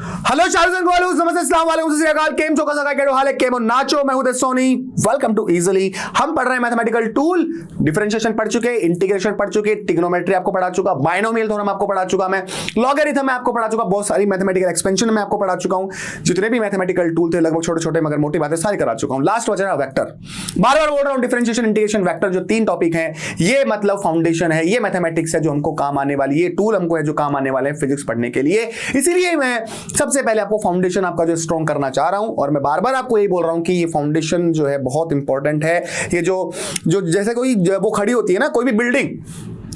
Hello Charles and Golu's, नमस्ते, अस्सलाम वालेकुम, सत श्री अकाल, केम चो का केड़ो हाल है, केमो नाचो। मैं हूं देश सोनी, वेलकम टू इजीली। हम पढ़ रहे हैं मैथमेटिकल टूल, डिफरेंशिएशन पढ़ चुके, इंटीग्रेशन पढ़ चुके, ट्रिग्नोमेट्री आपको पढ़ा चुका, बाइनोमियल थ्योरम आपको पढ़ा चुका, मैं लॉगरिथम में आपको पढ़ा चुका, बहुत सारी मैथमेटिकल एक्सपेंशन में आपको पढ़ा चुका हूं। जितने भी मैथमेटिकल टूल थे लगभग छोटे छोटे मगर मोटी बातें सारी करा चुका हूं। लास्ट बचा वेक्टर, बार बार बोल रहा हूं, डिफरेंशिएशन, इंटीग्रेशन, वेक्टर, जो तीन टॉपिक हैं, ये मतलब फाउंडेशन है, ये मैथमेटिक्स है जो हमको काम आने वाली, ये टूल हमको है जो काम आने वाले हैं फिजिक्स पढ़ने के लिए। इसीलिए मैं सबसे पहले आपको फाउंडेशन आपका जो स्ट्रॉन्ग करना चाह रहा हूं, और मैं बार बार आपको यही बोल रहा हूं कि ये फाउंडेशन जो है बहुत इंपॉर्टेंट है। ये जो जैसे कोई वो खड़ी होती है ना, कोई भी बिल्डिंग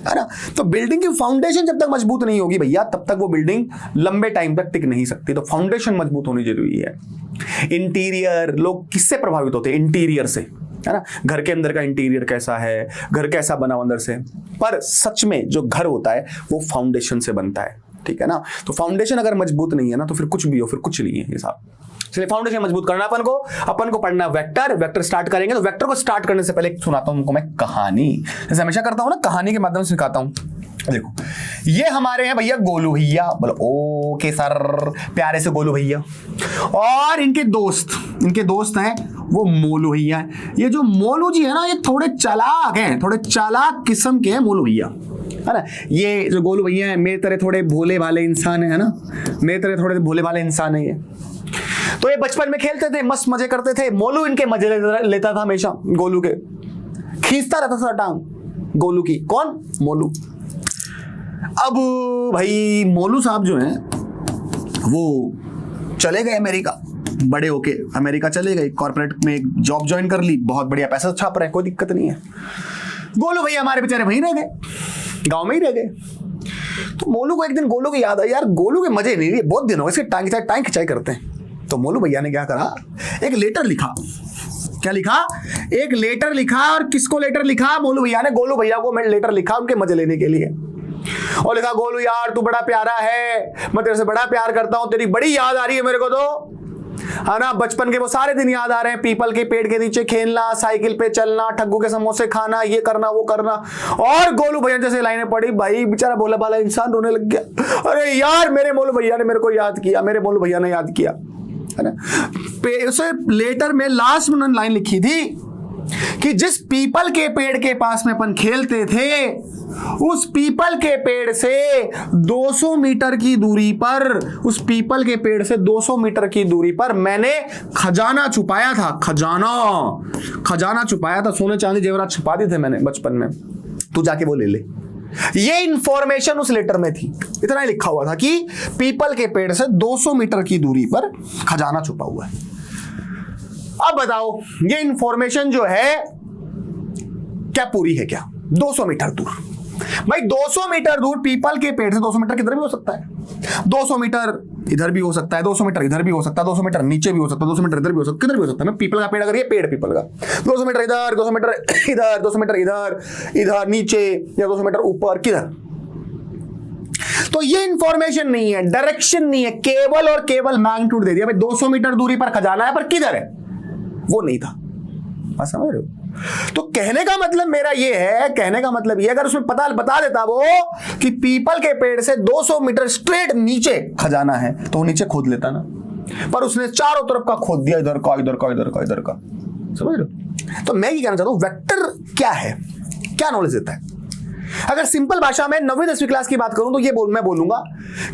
है ना, तो बिल्डिंग की फाउंडेशन जब तक मजबूत नहीं होगी भैया, तब तक वो बिल्डिंग लंबे टाइम तक टिक नहीं सकती। तो फाउंडेशन मजबूत होनी जरूरी है। इंटीरियर, लोग किससे प्रभावित होते हैं? इंटीरियर से, है ना। घर के अंदर का इंटीरियर कैसा है, घर कैसा बना अंदर से, पर सच में जो घर होता है वो फाउंडेशन से बनता है, ठीक है ना। तो फाउंडेशन अगर मजबूत नहीं है ना, तो फिर कुछ भी हो, फिर कुछ नहीं है ये साहब। चलिए, फाउंडेशन मजबूत करना अपन को पढ़ना वेक्टर स्टार्ट करेंगे। तो वेक्टर को स्टार्ट करने से पहले सुनाता हूं उनको मैं कहानी, जैसे हमेशा करता हूं ना, कहानी के माध्यम से सिखाता हूं। देखो, ये हमारे हैं भैया गोलू भैया, बोलो ओके सर, प्यारे से गोलू भैया, और इनके दोस्त हैं वो मोलू भैया। ये जो मोलू जी है ना, ये थोड़े चालाक हैं, थोड़े चालाक किस्म के हैं मोलू भैया, है ना। ये जो गोलू भैया है, मेरे तरह थोड़े भोले भाले इंसान है ना, मेरे तरह थोड़े भोले भाले इंसान है ये। तो ये बचपन में खेलते थे, मस्त मजे करते थे। मोलू इनके मजे लेता था हमेशा, गोलू के खींचता रहता था टांग गोलू की। कौन? मोलू। अब भाई मोलू साहब जो हैं वो चले गए अमेरिका, बड़े होके अमेरिका चले गए, कॉर्पोरेट में एक जॉब ज्वाइन कर ली, बहुत बढ़िया पैसा छाप रहे हैं, कोई दिक्कत नहीं है। गोलू भैया हमारे बेचारे वहीं रह गए, गांव में ही रह गए। तो मोलू को एक दिन गोलू की याद आई, यार गोलू के मजे नहीं, बहुत दिन हो इसके टांग खिंचाई करते हैं। तो मोलू भैया ने क्या करा, एक लेटर लिखा। क्या लिखा? एक लेटर लिखा। और किसको लेटर लिखा? मोलू भैया ने गोलू भैया को लेटर लिखा उनके मजे लेने के लिए। और लिखा, गोलू यार तू बड़ा प्यारा है, मैं तेरे से बड़ा प्यार करता हूं, तेरी बड़ी याद आ रही है मेरे को, तो है ना, बचपन के वो सारे दिन याद आ रहे हैं, पीपल के पेड़ के नीचे खेलना, साइकिल पे चलना, ठग्गू के समोसे खाना, ये करना वो करना। और गोलू भैया जैसे लाइनें पड़ी, भाई बेचारा भोला भाला इंसान रोने लग गया। अरे यार, मेरे मोलू भैया ने मेरे को याद किया, मेरे मोलू भैया ने याद किया, है ना। उसे लेटर में लास्ट में उन्होंने लाइन लिखी थी कि जिस पीपल के पेड़ के पास में अपन खेलते थे, उस पीपल के पेड़ से 200 मीटर की दूरी पर, उस पीपल के पेड़ से 200 मीटर की दूरी पर मैंने खजाना छुपाया था। खजाना छुपाया था, सोने चांदी जेवरात छुपा दी थे मैंने बचपन में, तू जाके वो ले ले। ये इंफॉर्मेशन उस लेटर में थी। इतना ही लिखा हुआ था कि पीपल के पेड़ से 200 मीटर की दूरी पर खजाना छुपा हुआ है। अब बताओ, ये इंफॉर्मेशन जो है क्या पूरी है क्या? 200 मीटर दूर भाई, 200 मीटर दूर पीपल के पेड़ से 200 मीटर किधर भी हो सकता है, 200 मीटर इधर भी हो सकता है, 200 मीटर इधर भी हो सकता है, 200 मीटर नीचे भी हो सकता है, 200 मीटर इधर भी हो सकता है, किधर भी हो सकता है। मैं पीपल का पेड़, अगर ये पेड़ पीपल का 200 मीटर इधर, 200 मीटर इधर, 200 मीटर इधर नीचे, या 200 मीटर ऊपर, किधर? तो ये इंफॉर्मेशन नहीं है, डायरेक्शन नहीं है, केवल और केवल मैग्नीट्यूड दे दिया भाई, 200 मीटर दूरी पर खजाना है, पर किधर है वो नहीं था। बात समझ रहे हो? तो कहने का मतलब मेरा ये है, कहने का मतलब ये, अगर उसमें बता देता वो कि पीपल के पेड़ से 200 मीटर स्ट्रेट नीचे खजाना है, तो वो नीचे खोद लेता ना, पर उसने चारों तरफ का खोद दिया, इधर का इधर का इधर का इधर का। समझ रहे हो? तो मैं ये कहना चाहता हूं, वेक्टर क्या है, क्या नॉलेज देता है। अगर सिंपल भाषा में 9वीं 10वीं क्लास की बात करूं तो ये मैं बोलूंगा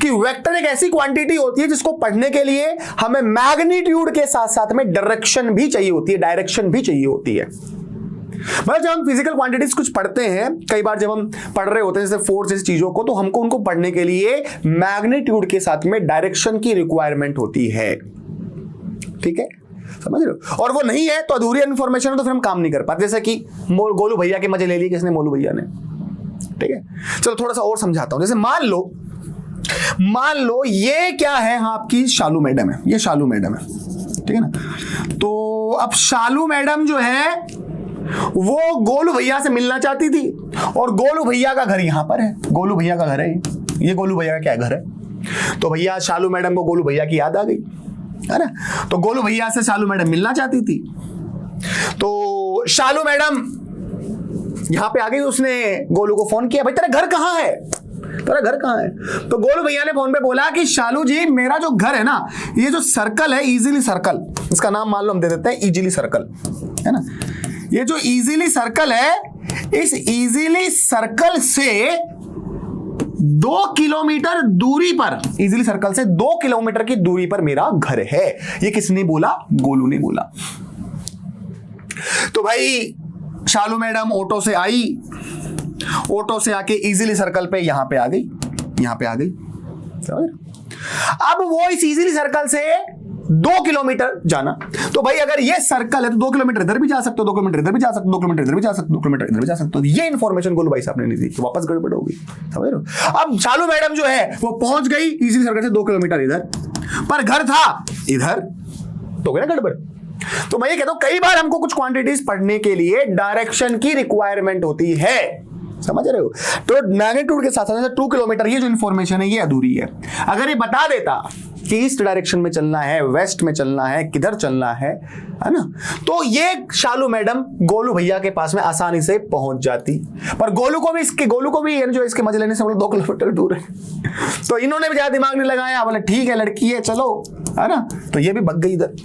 कि वेक्टर एक ऐसी क्वांटिटी होती है जिसको पढ़ने के लिए हमें मैग्नीट्यूड के साथ साथ में डायरेक्शन भी चाहिए होती है, डायरेक्शन भी चाहिए होती है। मतलब जब हम फिजिकल क्वांटिटीज कुछ पढ़ते हैं, कई बार जब हम पढ़ रहे होते हैं जैसे फोर्स जैसी चीजों को, तो हमको उनको पढ़ने के लिए मैग्नीट्यूड के साथ में डायरेक्शन की रिक्वायरमेंट होती है। ठीक है, समझ रहे हो? और वो नहीं है तो अधूरी इन्फॉर्मेशन है, तो फिर हम काम नहीं कर पाते। जैसे कि गोलू भैया के मजे ले लिए किसने? मोलू भैया ने। ठीक है, चलो थोड़ा सा और समझाता हूं। जैसे मान लो ये क्या है, हाँ आपकी शालू मैडम है, ये शालू मैडम है, ठीक है ना। तो अब शालू मैडम जो है वो गोलू भैया से मिलना चाहती थी, और गोलू भैया का घर यहां पर है, गोलू भैया का घर है ये, गोलू भैया का क्या घर है। तो भैया शालू मैडम को गोलू भैया की याद आ गई, है ना। तो गोलू भैया से शालू मैडम मिलना चाहती थी, तो शालू मैडम यहां पे आ गई, उसने गोलू को फोन किया, भाई तेरा घर कहां है? तेरा घर कहाँ है? तो गोलू भैया ने फोन पे बोला कि शालू जी मेरा जो घर है ना, ये जो सर्कल है इजीली सर्कल, इसका नाम मान लो हम दे देते हैं इजीली सर्कल, है ना। ये जो इजीली सर्कल है, इस इजीली सर्कल से 2 किलोमीटर दूरी पर, इजीली सर्कल से 2 किलोमीटर की दूरी पर मेरा घर है। ये किसने बोला? गोलू ने बोला। तो भाई शालू मैडम ऑटो से आई, ऑटो से आके इजीली सर्कल पे यहां पे आ गई, यहां पे आ गई। अब वो इस इजीली सर्कल से 2 किलोमीटर जाना, तो भाई अगर ये सर्कल है तो 2 किलोमीटर इधर भी जा सकते हो, 2 किलोमीटर इधर भी जा सकते हो, 2 किलोमीटर इधर भी जा सकते हो, 2 किलोमीटर इधर भी जा सकते हो। ये इन्फॉर्मेशन गोलू भाई साहब ने नहीं दी तो वापस गड़बड़ होगी, समझ रहे हो। अब शालू मैडम जो है वो पहुंच गई इजीली सर्कल से 2 किलोमीटर इधर, पर घर था इधर, तो गया गड़बड़। तो मैं ये कहता हूं कई बार हमको कुछ क्वांटिटीज पढ़ने के लिए डायरेक्शन की रिक्वायरमेंट होती है, समझ रहे हो। तो मैग्नीट्यूड के साथ साथ 2 किलोमीटर ये जो इंफॉर्मेशन है ये अधूरी है। अगर ये बता देता कि ईस्ट डायरेक्शन में चलना है, वेस्ट में चलना है, किधर चलना है ना, तो ये शालू मैडम गोलू भैया के पास में आसानी से पहुंच जाती। पर गोलू को भी जो इसके मजे लेने से 2 किलोमीटर दूर है, तो इन्होंने भी ज्यादा दिमाग नहीं लगाया, बोले ठीक है लड़की है चलो, है ना। तो ये भी भग गई इधर।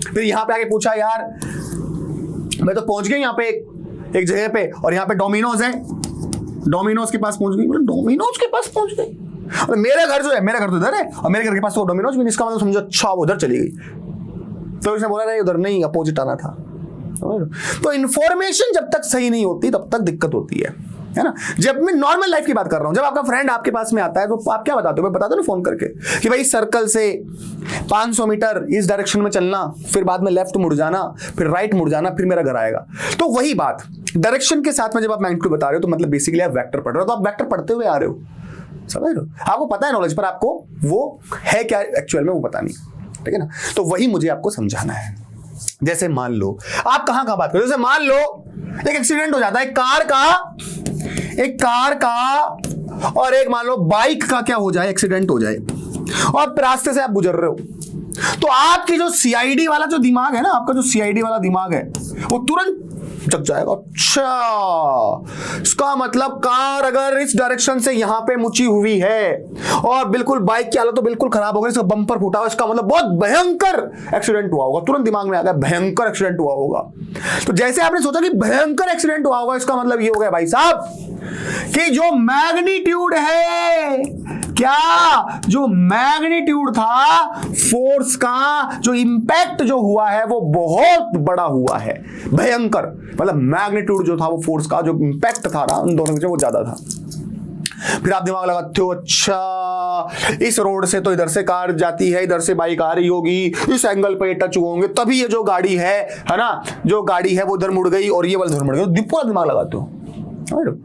फिर यहां पे आके पूछा यार मैं तो पहुंच गई यहाँ पे एक जगह पे, और यहाँ पे डोमिनोज है, डोमिनोज के पास पहुंच गई। बोले डोमिनोज के पास पहुंच गई, और मेरा घर जो है, मेरा घर तो इधर है और मेरे घर के पास तो डोमिनोज भी नहीं, इसका मतलब समझो अच्छा वो उधर चली गई। तो इसने बोला नहीं उधर नहीं, अपोजिट आना था। तो इंफॉर्मेशन जब तक सही नहीं होती तब तक दिक्कत होती है ना। जब मैं नॉर्मल लाइफ की बात कर रहा हूं, जब आपका फ्रेंड आपके पास में आता है तो आप क्या बताते हो? मैं बताता हूं ना फोन करके कि भाई सर्कल से 500 मीटर इस डायरेक्शन में चलना, फिर बाद में लेफ्ट मुड़ जाना, फिर राइट मुड़ जाना, फिर मेरा घर आएगा। तो वही बात डायरेक्शन के साथ में जब आप मैग्नीट्यूड बता रहे हो तो मतलब बेसिकली आप वेक्टर पढ़ रहे हो, तो आप वेक्टर पढ़ते हुए आ रहे हो, समझ रहे हो। आपको पता है नॉलेज, पर आपको वो है क्या एक्चुअल में वो पता नहीं, ठीक है ना। तो वही मुझे आपको समझाना है। जैसे मान लो आप कहां बात करो, जैसे मान लो एक एक्सीडेंट हो जाता है, एक कार का और एक मान लो बाइक का क्या हो जाए, एक्सीडेंट हो जाए, और रास्ते से आप गुजर रहे हो, तो आपकी जो सीआईडी वाला जो दिमाग है ना, आपका जो सीआईडी वाला दिमाग है वो तुरंत जग जाएगा। अच्छा, इसका मतलब कार अगर इस डायरेक्शन से यहां पे मुची हुई है और बिल्कुल बाइक की हालत तो बिल्कुल खराब हो गई, इसका बम्पर फूटा हुआ, इसका मतलब बहुत भयंकर एक्सीडेंट हुआ होगा। तुरंत दिमाग में आ गया भयंकर एक्सीडेंट हुआ होगा। तो जैसे आपने सोचा कि भयंकर एक्सीडेंट हुआ होगा, इसका मतलब ये हो गया भाई साहब कि जो मैग्नीट्यूड है, क्या जो मैग्नीट्यूड था फोर्स का, जो इंपैक्ट जो हुआ है वो बहुत बड़ा हुआ है, भयंकर। मतलब मैग्नीट्यूड जो था वो फोर्स का जो इंपैक्ट था ना उन दोनों में वो ज्यादा था। फिर आप दिमाग लगाते हो, अच्छा इस रोड से तो इधर से कार जाती है, इधर से बाइक आ रही होगी, इस एंगल पे टच होंगे, तभी ये जो गाड़ी है ना, जो गाड़ी है वो उधर मुड़ गई और ये वाला उधर मुड़ गई। पूरा दिमाग लगाते हो।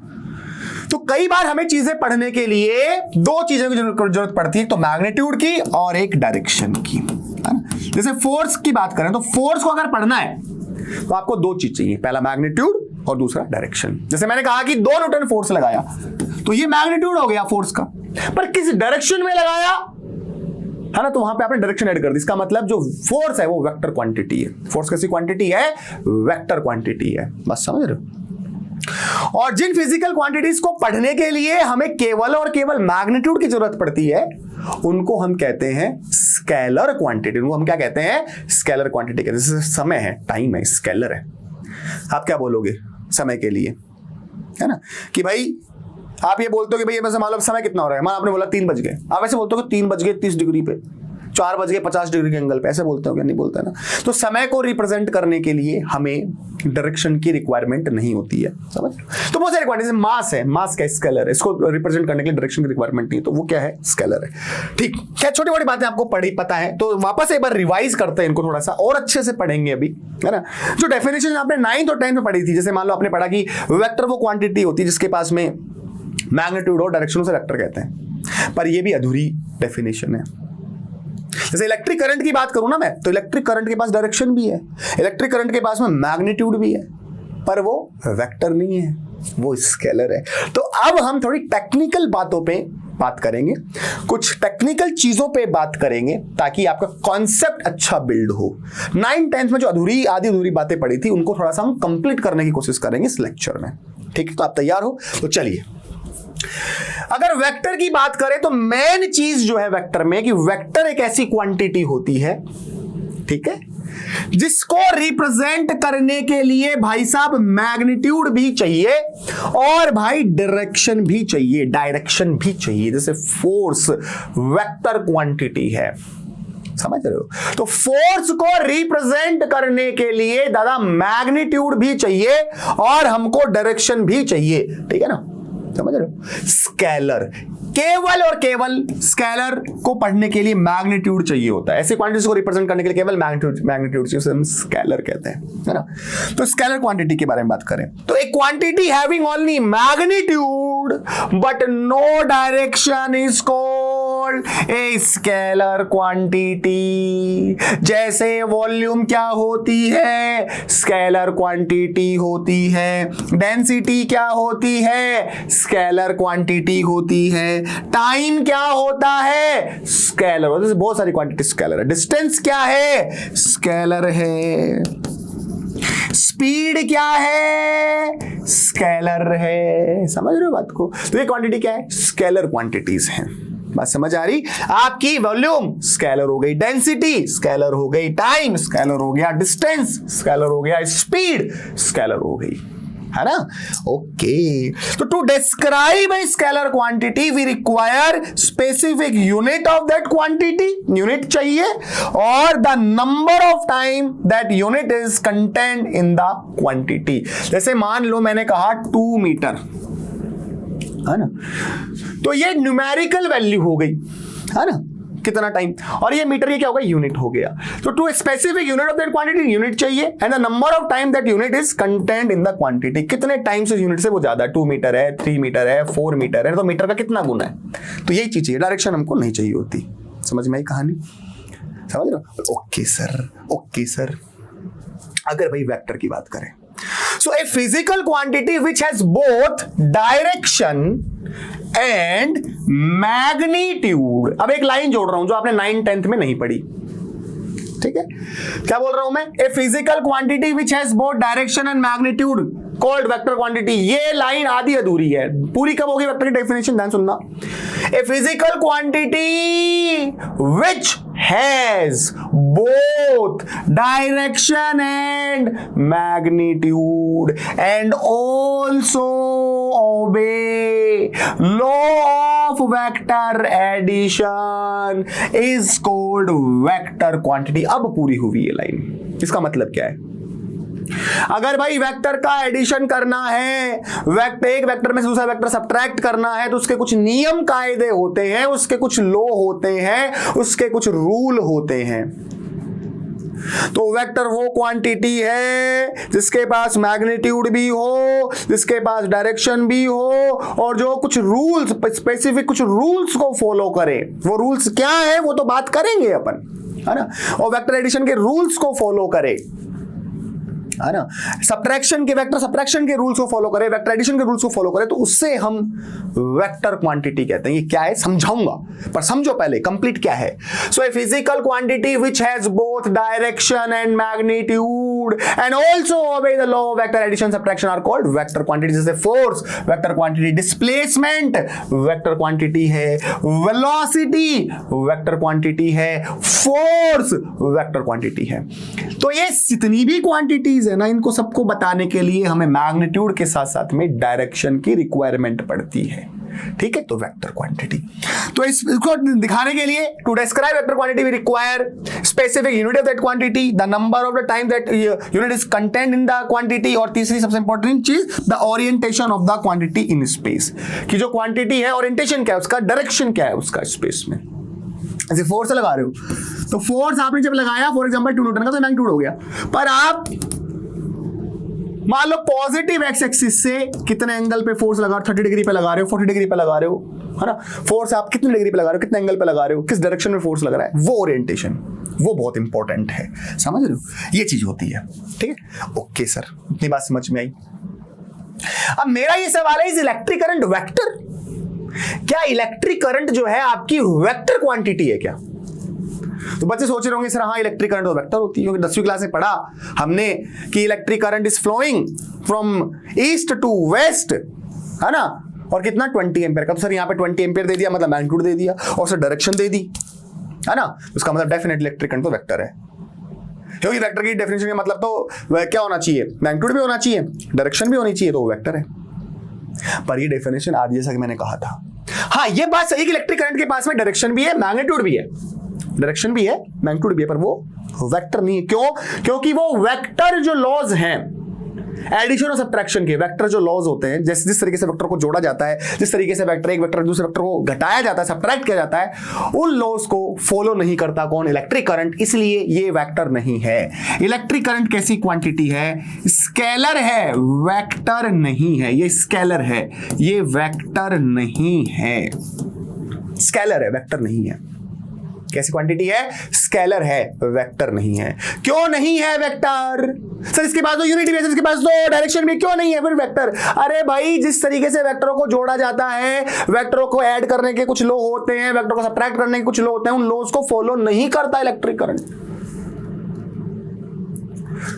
तो कई बार हमें चीजें पढ़ने के लिए 2 चीजों की जरूरत पड़ती है, तो मैग्नीट्यूड की और एक डायरेक्शन की। जैसे फोर्स की बात करें तो फोर्स को अगर पढ़ना है तो आपको 2 चीज चाहिए, पहला मैग्नीट्यूड और दूसरा डायरेक्शन। जैसे मैंने कहा कि 2 न्यूटन फोर्स लगाया तो ये मैग्नीट्यूड हो गया फोर्स का, पर किस डायरेक्शन में लगाया है ना, तो वहां पे आपने डायरेक्शन ऐड कर दी। इसका मतलब जो फोर्स है वो वेक्टर क्वांटिटी है। फोर्स कैसी क्वांटिटी है? वेक्टर क्वांटिटी है। बस समझ रहे हो। और जिन फिजिकल क्वांटिटीज को पढ़ने के लिए हमें केवल और केवल मैग्नीट्यूड की जरूरत पड़ती है उनको हम कहते हैं स्केलर क्वांटिटी। उनको हम क्या कहते हैं? स्केलर क्वांटिटी कहते हैं। जैसे समय है, टाइम है, स्केलर है। आप क्या बोलोगे समय के लिए, है ना, कि भाई आप ये बोलते हो कि भाई मैं मान लो समय कितना हो रहा है, मान आपने बोला 3 बज गए, आप ऐसे बोलते हो कि 3 बज गए 30 डिग्री पे, 4 बज गए 50 डिग्री के एंगल पे, ऐसे बोलते हो क्या? नहीं बोलते ना। तो समय को रिप्रेजेंट करने के लिए हमें डायरेक्शन की रिक्वायरमेंट नहीं होती है, समझ। तो बहुत सारे क्वांटिटी, मास है, मास का स्केलर है, इसको रिप्रेजेंट करने के लिए डायरेक्शन की रिक्वायरमेंट नहीं, तो वो क्या है? स्केलर है। ठीक, क्या छोटी बड़ी बातें आपको पता है, तो वापस एक बार रिवाइज करते हैं इनको, थोड़ा सा और अच्छे से पढ़ेंगे अभी, है ना। जो डेफिनेशन आपने 9th और 10th में पढ़ी थी, जैसे मान लो आपने पढ़ा कि वेक्टर वो क्वांटिटी होती है जिसके पास में मैग्नीट्यूड और डायरेक्शन से वेक्टर कहते हैं, पर ये भी अधूरी डेफिनेशन है। जैसे इलेक्ट्रिक करंट की बात करूं ना मैं, तो इलेक्ट्रिक करंट के पास डायरेक्शन भी है, इलेक्ट्रिक करंट के पास में मैग्नीट्यूड भी है, पर वो वेक्टर नहीं है, वो स्केलर है। तो अब हम थोड़ी टेक्निकल बातों पे बात करेंगे, कुछ टेक्निकल चीजों पे बात करेंगे ताकि आपका कॉन्सेप्ट अच्छा बिल्ड हो। 9th 10th में जो आधी अधूरी बातें पढ़ी थी उनको थोड़ा सा हम कंप्लीट करने की कोशिश करेंगे इस लेक्चर में। ठीक है, तो आप तैयार हो? तो चलिए अगर वेक्टर की बात करें तो मेन चीज जो है वेक्टर में कि वेक्टर एक ऐसी क्वांटिटी होती है, ठीक है, जिसको रिप्रेजेंट करने के लिए भाई साहब मैग्नीट्यूड भी चाहिए और भाई डायरेक्शन भी चाहिए, डायरेक्शन भी चाहिए। जैसे फोर्स वेक्टर क्वांटिटी है, समझ रहे हो? तो फोर्स को रिप्रेजेंट करने के लिए दादा मैग्नीट्यूड भी चाहिए और हमको डायरेक्शन भी चाहिए, ठीक है ना, समझ रहे हो? स्केलर, केवल और केवल स्केलर को पढ़ने के लिए मैग्नीट्यूड चाहिए होता है, ऐसी क्वांटिटीज को रिप्रेजेंट करने के लिए केवल मैग्नीट्यूड चाहिए, उसे हम स्केलर कहते हैं, है ना। तो स्केलर क्वांटिटी के बारे में बात करें तो एक quantity having only magnitude but no direction is called a scalar quantity. जैसे वॉल्यूम क्या होती है, स्केलर क्वांटिटी होती है, डेंसिटी क्या होती है, स्केलर क्वांटिटी होती है, टाइम क्या होता है, स्केलर, बहुत सारी क्वांटिटी स्केलर है, डिस्टेंस क्या है, स्केलर है, स्पीड क्या है, स्केलर है, समझ रहे हो बात को? तो ये क्वांटिटी क्या है, स्केलर क्वांटिटीज हैं। बात समझ आ रही? आपकी वॉल्यूम स्केलर हो गई, डेंसिटी स्केलर हो गई, टाइम स्केलर हो गया, डिस्टेंस स्केलर हो गया, स्पीड स्केलर हो गई, है ना। ओके, तो to describe a scalar quantity we require specific unit of that quantity, unit चाहिए, और the number of time that unit is content in the quantity. जैसे मान लो मैंने कहा 2 मीटर, है ना, तो ये न्यूमेरिकल वैल्यू हो गई, है ना, कितना टाइम, और ये मीटर ये क्या होगा, यूनिट हो गया। तो to specific unit of that quantity unit चाहिए and the number of time that unit is content in the quantity. कितने टाइम से यूनिट से वो ज्यादा, 2 मीटर है, 3 मीटर है, 4 मीटर है, तो मीटर का कितना गुना है, तो यही चीज चाहिए, डायरेक्शन हमको नहीं चाहिए होती। समझ में आई कहानी, समझ रहे हो? Okay sir, okay sir. अगर भाई वेक्टर की बात करें, so a physical quantity which has both direction and magnitude। अब एक लाइन जोड़ रहा हूं जो आपने 9th 10th में नहीं पढ़ी, ठीक है, क्या बोल रहा हूं मैं, ए physical quantity which has both direction and magnitude called vector quantity. ये लाइन आधी अधूरी है, पूरी कब होगी वेक्टर की डेफिनेशन, ध्यान सुनना। A physical quantity which has both direction and magnitude and also obey law of vector addition is called vector quantity. अब पूरी हुई ये लाइन, इसका मतलब क्या है, अगर भाई वेक्टर का एडिशन करना है, एक वेक्टर में से दूसरा वेक्टर सब्ट्रैक्ट करना है, तो उसके कुछ नियम कायदे होते हैं, उसके कुछ लॉ होते हैं, उसके कुछ रूल होते हैं। तो वेक्टर वो क्वांटिटी है जिसके पास मैग्नीट्यूड भी हो, जिसके पास डायरेक्शन भी हो, और जो कुछ रूल्स, स्पेसिफिक कुछ रूल्स को फॉलो करे। वो रूल्स क्या है वो तो बात करेंगे अपन, है ना, और वेक्टर एडिशन के रूल्स को फॉलो करे, है ना, सब्ट्रैक्शन के, वेक्टर सब्ट्रैक्शन के रूल्स को फॉलो करे, वेक्टर एडिशन के रूल्स को फॉलो करे, तो उससे हम वेक्टर क्वांटिटी कहते हैं। ये क्या है समझाऊंगा, पर समझो पहले कंप्लीट क्या है। So a physical quantity which has both direction and magnitude and also obey the law of vector addition subtraction are called vector quantity. जैसे force vector quantity, displacement vector quantity है, वेलोसिटी वेक्टर क्वांटिटी है, force vector quantity है। तो ये जितनी भी quantities है ना, इनको सबको बताने के लिए हमें मैग्नीट्यूड के साथ साथ में डायरेक्शन की रिक्वायरमेंट पड़ती है, ठीक है। तो वेक्टर क्वांटिटी, तो इसको दिखाने के लिए to describe vector quantity we require specific unit of that quantity, the number of the time that unit is content in the quantity, और तीसरी सबसे इंपॉर्टेंट चीज the orientation of the quantity in space, कि जो quantity है orientation क्या है उसका, डायरेक्शन क्या है उसका स्पेस में। ऐसे फोर्स लगा रहे हो तो फोर्स आपने जब लगाया फॉर एग्जांपल 2 न्यूटन का, तो मैग्नीट्यूड हो गया, पर आप मान लो पॉजिटिव एक्स एक्सिस से कितने एंगल पे फोर्स लगा, 30 डिग्री पे लगा रहे हो, 40 डिग्री पे लगा रहे हो, है ना, फोर्स आप कितने डिग्री पे लगा रहे हो, कितने एंगल पे लगा रहे हो, किस डायरेक्शन में फोर्स लग रहा है, वो ओरिएंटेशन, वो बहुत इंपॉर्टेंट है, समझ रहे हो, ये चीज होती है, ठीक है। ओके सर, इतनी बात समझ में आई। अब मेरा ये सवाल है, इज इलेक्ट्रिक करंट वेक्टर? क्या इलेक्ट्रिक करंट जो है आपकी वेक्टर क्वांटिटी है क्या? तो बच्चे सोच रहे होंगे सर हाँ इलेक्ट्रिक करंट तो वेक्टर होती है, क्योंकि 10वीं क्लास में पढ़ा हमने कि electric current is flowing from east to west, है ना, और कितना 20 एम्पियर का। तो सर यहाँ पे 20 एम्पियर दे दिया मतलब मैग्नीट्यूड दे दिया, और सर डायरेक्शन दे दी, है ना। उसका मतलब डेफिनेटली इलेक्ट्रिक करंट तो वेक्टर है, क्योंकि वेक्टर की डेफिनेशन का मतलब तो क्या होना चाहिए, मैग्नीट्यूड भी होना चाहिए, डायरेक्शन भी होनी चाहिए, तो वो वेक्टर है। पर ये डेफिनेशन आदि जैसा कि मैंने कहा था। हाँ, ये बात सही कि इलेक्ट्रिक करंट के पास में डायरेक्शन भी है, मैग्नीट्यूड भी है, डायरेक्शन भी है, मैग्नीट्यूड भी है, पर वो वेक्टर नहीं है। क्यों? क्योंकि वो वेक्टर जो लॉज हैं एडिशन और सब्ट्रैक्शन के, वेक्टर जो लॉज होते हैं, जैसे जिस तरीके से वेक्टर को जोड़ा जाता है, जिस तरीके से वेक्टर एक वेक्टर दूसरे वेक्टर को घटाया जाता है, सब्ट्रैक्ट किया जाता है, उन लॉज को फॉलो नहीं करता कौन, इलेक्ट्रिक करंट। इसलिए ये वेक्टर नहीं है। इलेक्ट्रिक करंट कैसी क्वांटिटी है, स्केलर है, वेक्टर नहीं है। ये स्केलर है, ये वेक्टर नहीं है, स्केलर है, वेक्टर नहीं है। कैसी क्वांटिटी है, स्केलर है, वेक्टर नहीं है। क्यों नहीं है वेक्टर? सर इसके पास तो यूनिटी भी है, इसके पास तो डायरेक्शन भी, क्यों नहीं है फिर वेक्टर? अरे भाई, जिस तरीके से वेक्टरों को जोड़ा जाता है, वेक्टरों को ऐड करने के कुछ लॉ होते हैं, वेक्टर को सब्ट्रैक्ट करने के कुछ लॉ होते हैं, उन लॉज को फॉलो नहीं करता इलेक्ट्रिक करंट।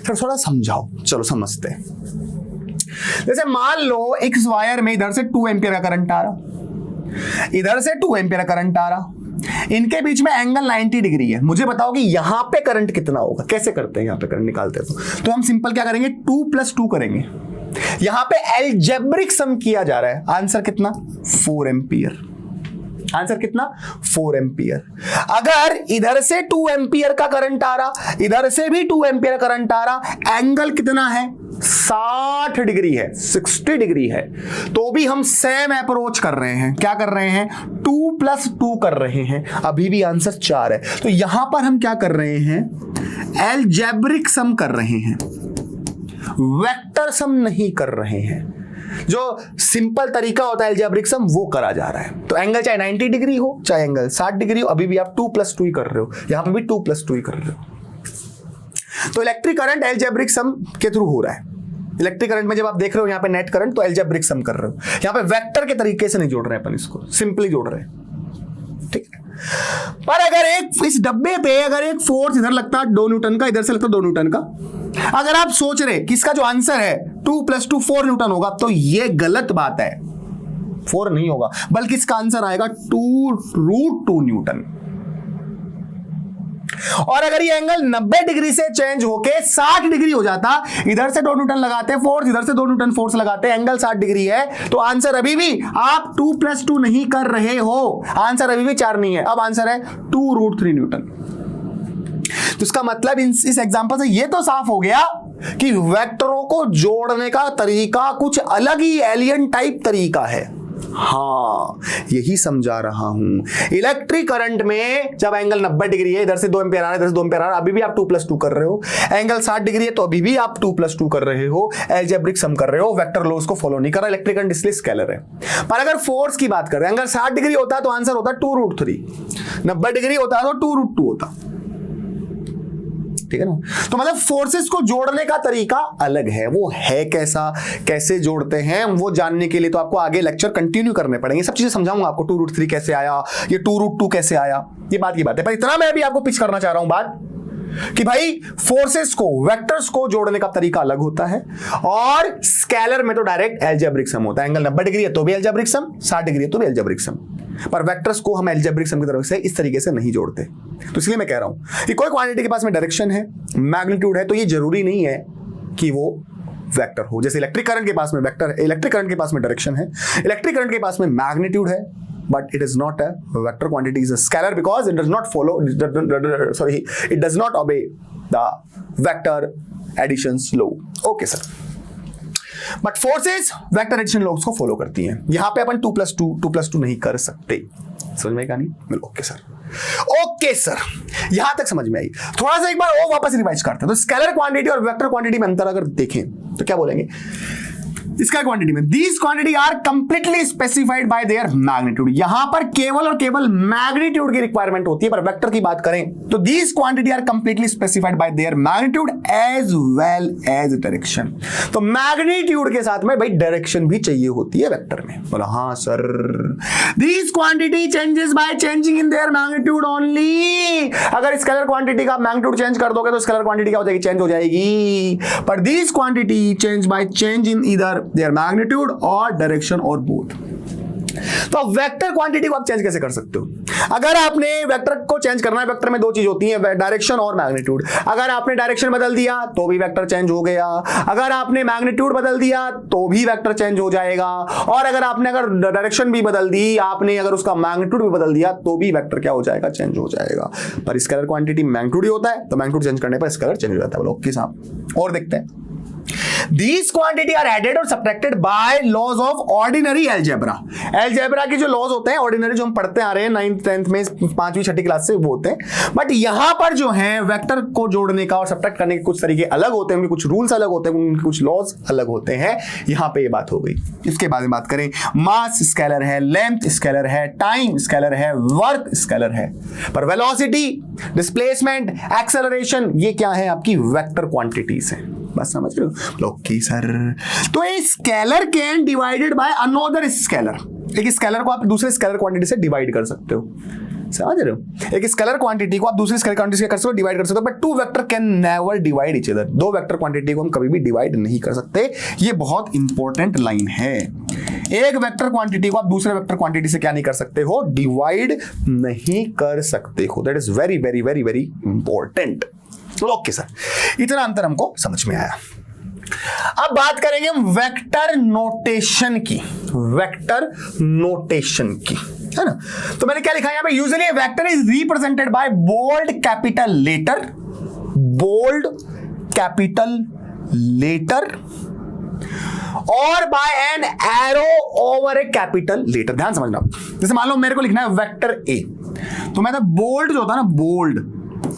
सर थोड़ा समझाओ, चलो समझते हैं। जैसे मान लो एक्स वायर में इधर से 2 एम्पियर का करंट आ रहा, इधर से 2 एम्पियर का करंट आ रहा, इनके बीच में एंगल 90 डिग्री है। मुझे बताओ कि यहां पे करंट कितना होगा, कैसे करते हैं यहां पे करंट निकालते हैं। तो हम सिंपल क्या करेंगे, 2 + 2 करेंगे। यहां पे अलजेब्रिक सम किया जा रहा है। आंसर कितना, 4 एम्पियर। आंसर कितना, 4 एम्पियर। अगर इधर से 2 एम्पियर का करंट आ रहा, इधर से भी 2 एम्पियर करंट आ रहा, एंगल कितना है, 60 डिग्री है, 60 डिग्री है, तो भी हम सेम अप्रोच कर रहे हैं। क्या कर रहे हैं, 2 + 2 कर रहे हैं। अभी भी आंसर 4 है। तो यहां पर हम क्या कर रहे हैं, अलजेब्रिक सम कर रहे हैं, वेक्टर सम नहीं कर रहे हैं। जो सिंपल तरीका होता है अलजेब्रिक सम, वो करा जा रहा है। तो एंगल चाहे 90 डिग्री हो, चाहे एंगल 60 डिग्री हो, अभी भी आप 2 + 2 ही कर रहे हो, यहां पे भी 2 + 2 ही कर रहे हो। तो इलेक्ट्रिक करंट अलजेब्रिक सम के थ्रू हो रहा है। इलेक्ट्रिक करंट में जब आप देख रहे हो यहाँ पे नेट करंट, तो अलजेब्रिक सम कर रहे हो। यहाँ पे वेक्टर के तरीके से नहीं जोड़ रहे हैं अपन, इसको सिंपली जोड़ रहे हैं, ठीक है। पर अगर एक इस डब्बे पे अगर एक फोर्स इधर लगता 2 न्यूटन का, इधर से लगता 2 न्यूटन का, अगर आप सोच रहे कि इसका जो आंसर है 2 + 2 4 न्यूटन होगा, तो ये गलत बात है। 4 नहीं होगा, बल्कि इसका आंसर आएगा 2√2 न्यूटन। और अगर ये एंगल 90 डिग्री से चेंज होके 60 डिग्री हो जाता, इधर से 2 न्यूटन लगाते फोर्स, इधर से 2 न्यूटन फोर्स लगाते, एंगल 60 डिग्री है, तो आंसर अभी भी आप 2 + 2 नहीं कर रहे हो, आंसर अभी भी 4 नहीं है, अब आंसर है 2√3 न्यूटन। तो इसका मतलब इस एग्जांपल से ये तो साफ हो गया कि वेक्टरों को जोड़ने का तरीका कुछ अलग ही एलियन टाइप तरीका है। हाँ, यही समझा रहा हूं। इलेक्ट्रिक करंट में जब एंगल 90 डिग्री है, इधर से 2 एम्पियर आ रहा है, इधर से 2 एम्पियर आ रहा है, अभी भी आप 2 + 2 कर रहे हो। एंगल 60 डिग्री है, तो अभी भी आप 2 + 2 कर रहे हो, अलजेब्रिक सम कर रहे हो, वेक्टर लॉज को फॉलो नहीं कर रहा। इलेक्ट्रिक करंट इसलिए स्केलर है। पर अगर फोर्स की बात करें, एंगल 60 डिग्री होता तो आंसर होता 2√3, 90 डिग्री होता तो 2√2 होता, ठीक है ना। तो मतलब फोर्सेस को जोड़ने का तरीका अलग है। वो है कैसा, कैसे जोड़ते हैं, वो जानने के लिए तो आपको आगे लेक्चर कंटिन्यू करने पड़ेंगे। सब चीजें समझाऊंगा आपको, 2√3 कैसे आया, ये 2√2 कैसे आया, ये बात की बात है। पर इतना मैं भी आपको पिच करना चाह रहा हूं बात कि भाई फोर्सेस को, वेक्टर्स को जोड़ने का तरीका अलग होता है, और स्केलर में तो डायरेक्ट अलजेब्रिक सम होता है। एंगल 90 डिग्री है तो भी अलजेब्रिक सम, 60 डिग्री है तो भी अलजेब्रिक सम। पर वेक्टर्स को हम अलजेब्रिक सम की तरफ से इस तरीके से नहीं जोड़ते। तो इसलिए मैं कह रहा हूं कि कोई क्वांटिटी के पास में डायरेक्शन है, मैग्नीट्यूड है, तो ये जरूरी नहीं है कि वो वेक्टर हो। जैसे इलेक्ट्रिक करंट के पास में वेक्टर है, इलेक्ट्रिक करंट के पास में डायरेक्शन है, इलेक्ट्रिक करंट के पास में मैग्नीट्यूड है, but it is not a vector quantity, is a scalar because it does not follow, it does not obey the vector additions law. Okay sir. But forces vector addition laws को follow करती हैं। यहां पे अपन 2 + 2 नहीं कर सकते। समझ में कहानी? ओके सर, ओके सर, यहां तक समझ में आई। थोड़ा सा एक बार और वापस रिवाइज करते हैं। तो स्केलर क्वांटिटी और वेक्टर क्वांटिटी में अंतर अगर देखें तो क्या बोलेंगे? इसका क्वांटिटी में these quantity are completely specified by their magnitude. यहां पर केवल और केवल मैग्नीट्यूड की रिक्वायरमेंट होती है। पर वेक्टर की बात करें तो these quantity are completely specified by their magnitude as well as direction. तो मैग्नीट्यूड के साथ में भाई डायरेक्शन भी चाहिए होती है वेक्टर में। बोला हाँ sir, these quantity changes by changing in their magnitude only. अगर स्केलर क्वांटिटी का मैग्नीट्यूड चेंज कर दोगे तो स्केलर क्वांटिटी क्या हो जाएगी? चेंज हो जाएगी। पर these quantity change by change in either there magnitude और डायरेक्शन और बोथ। तो अब वेक्टर क्वांटिटी को आप चेंज कैसे कर सकते हो? अगर आपने वेक्टर को चेंज करना है, वेक्टर में दो चीज होती है, डायरेक्शन और मैग्नीट्यूड। अगर आपने डायरेक्शन बदल दिया तो भी वेक्टर चेंज हो गया, अगर आपने मैग्नीट्यूड बदल दिया तो भी वेक्टर चेंज हो जाएगा, और अगर डायरेक्शन भी बदल दी, आपने अगर उसका मैग्नीट्यूड भी बदल दिया तो भी वेक्टर क्या हो जाएगा? चेंज हो जाएगा। पर स्केलर क्वांटिटी मैग्नीट्यूड ही होता है, तो मैग्नीट्यूड चेंज करने पर स्केलर चेंज हो जाता है। बोलो ओके साहब। और देखते हैं, These quantity are added or subtracted by laws of ordinary algebra। algebra के जो laws होते हैं ordinary, जो हम पढ़ते आ रहे हैं 9th 10th में, 5वीं 6ठी क्लास से, वो होते हैं। बट यहां पर जो है वेक्टर को जोड़ने का और सब्ट्रैक्ट करने के कुछ तरीके अलग होते हैं, उनके कुछ रूल्स अलग होते हैं, उनके कुछ लॉज अलग होते हैं। यहां पे ये बात हो गई। इसके बाद में बात करें, मास स्केलर है, लेंथ स्केलर है, टाइम स्केलर है, वर्क स्केलर है, पर वेलोसिटी, डिस्प्लेसमेंट, एक्सेलरेशन, ये क्या है? आपकी वेक्टर क्वांटिटीज है। बस समझ रहे हो? Okay sir. तो ये scalar can divided by another scalar. एक स्केलर को आप दूसरे स्केलर क्वांटिटी से डिवाइड कर सकते हो। समझ रहे हो? एक स्केलर क्वांटिटी को आप दूसरे स्केलर क्वांटिटी से कर सकते हो, डिवाइड कर सकते हो, but two vector can never divide each other. दो वेक्टर क्वांटिटी को हम कभी भी डिवाइड नहीं कर सकते। ये बहुत इंपॉर्टेंट लाइन है। एक वेक्टर क्वांटिटी को आप दूसरे वेक्टर क्वांटिटी से क्या नहीं कर सकते हो? डिवाइड नहीं कर सकते हो। That is very very very very important. Okay sir, इतना अंतर हमको समझ में आया। अब बात करेंगे हम वेक्टर नोटेशन की। वेक्टर नोटेशन की, है ना? तो मैंने क्या लिखा है यहां पे? Usually vector is represented by bold capital letter, bold capital letter, और by an arrow over a capital letter. ध्यान समझना, जैसे मान लो मेरे को लिखना है वेक्टर ए, तो मैं बोल्ड जो होता है ना, बोल्ड,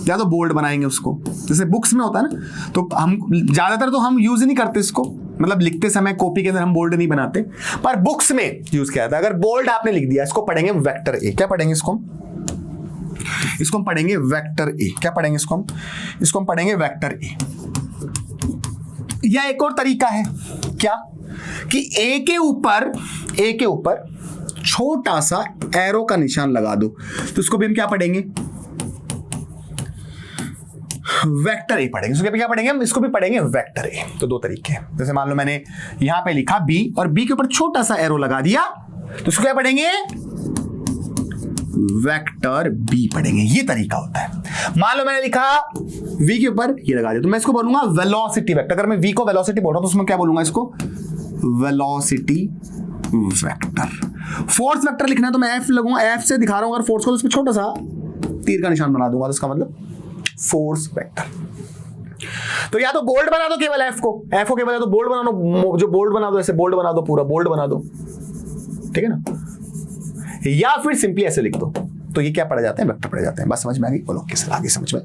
या तो बोल्ड बनाएंगे उसको, जैसे बुक्स में होता है ना, तो हम ज्यादातर तो हम यूज नहीं करते इसको, मतलब लिखते समय कॉपी के अंदर हम बोल्ड नहीं बनाते, पर बुक्स में यूज किया जाता है। अगर बोल्ड आपने लिख दिया, इसको पढ़ेंगे वेक्टर ए। क्या पढ़ेंगे इसको? इसको हम पढ़ेंगे वेक्टर ए। क्या पढ़ेंगे इसको हम? इसको हम पढ़ेंगे वेक्टर ए। या एक और तरीका है क्या, कि ए के ऊपर छोटा सा एरो का निशान लगा दो, तो इसको भी हम क्या पढ़ेंगे? वेक्टर ए पढ़ेंगे। इसको क्या पढ़ेंगे हम? इसको भी पढ़ेंगे वेक्टर ए। तो दो तरीके हैं। जैसे मान लो मैंने यहां पे लिखा बी, और बी के ऊपर छोटा सा एरो लगा दिया, तो इसको क्या पढ़ेंगे? वेक्टर बी पढ़ेंगे। ये तरीका होता है। मान लो मैंने लिखा वी के ऊपर ये लगा दिया, तो मैं इसको बोलूंगा वेलोसिटी वेक्टर। अगर मैं वी को वेलोसिटी बोल रहा हूं तो उसमें क्या बोलूंगा? इसको वेलोसिटी वेक्टर। फोर्स वेक्टर लिखना है तो मैं एफ लगूंगा, एफ से दिखा रहा हूं अगर फोर्स को, तो उसमें छोटा सा तीर का निशान बना दूंगा, तो इसका मतलब फोर्स वेक्टर। तो या तो बोल्ड बना दो केवल एफ को केवल, या तो बोल्ड बना दो, जो बोल्ड बना दो, ऐसे बोल्ड बना दो, पूरा बोल्ड बना दो, ठीक है ना? या फिर सिंपली ऐसे लिख दो। तो ये क्या पढ़े जाते हैं? वेक्टर पढ़े जाते हैं। बस समझ में आ गई? बोलो किस आगे समझ में?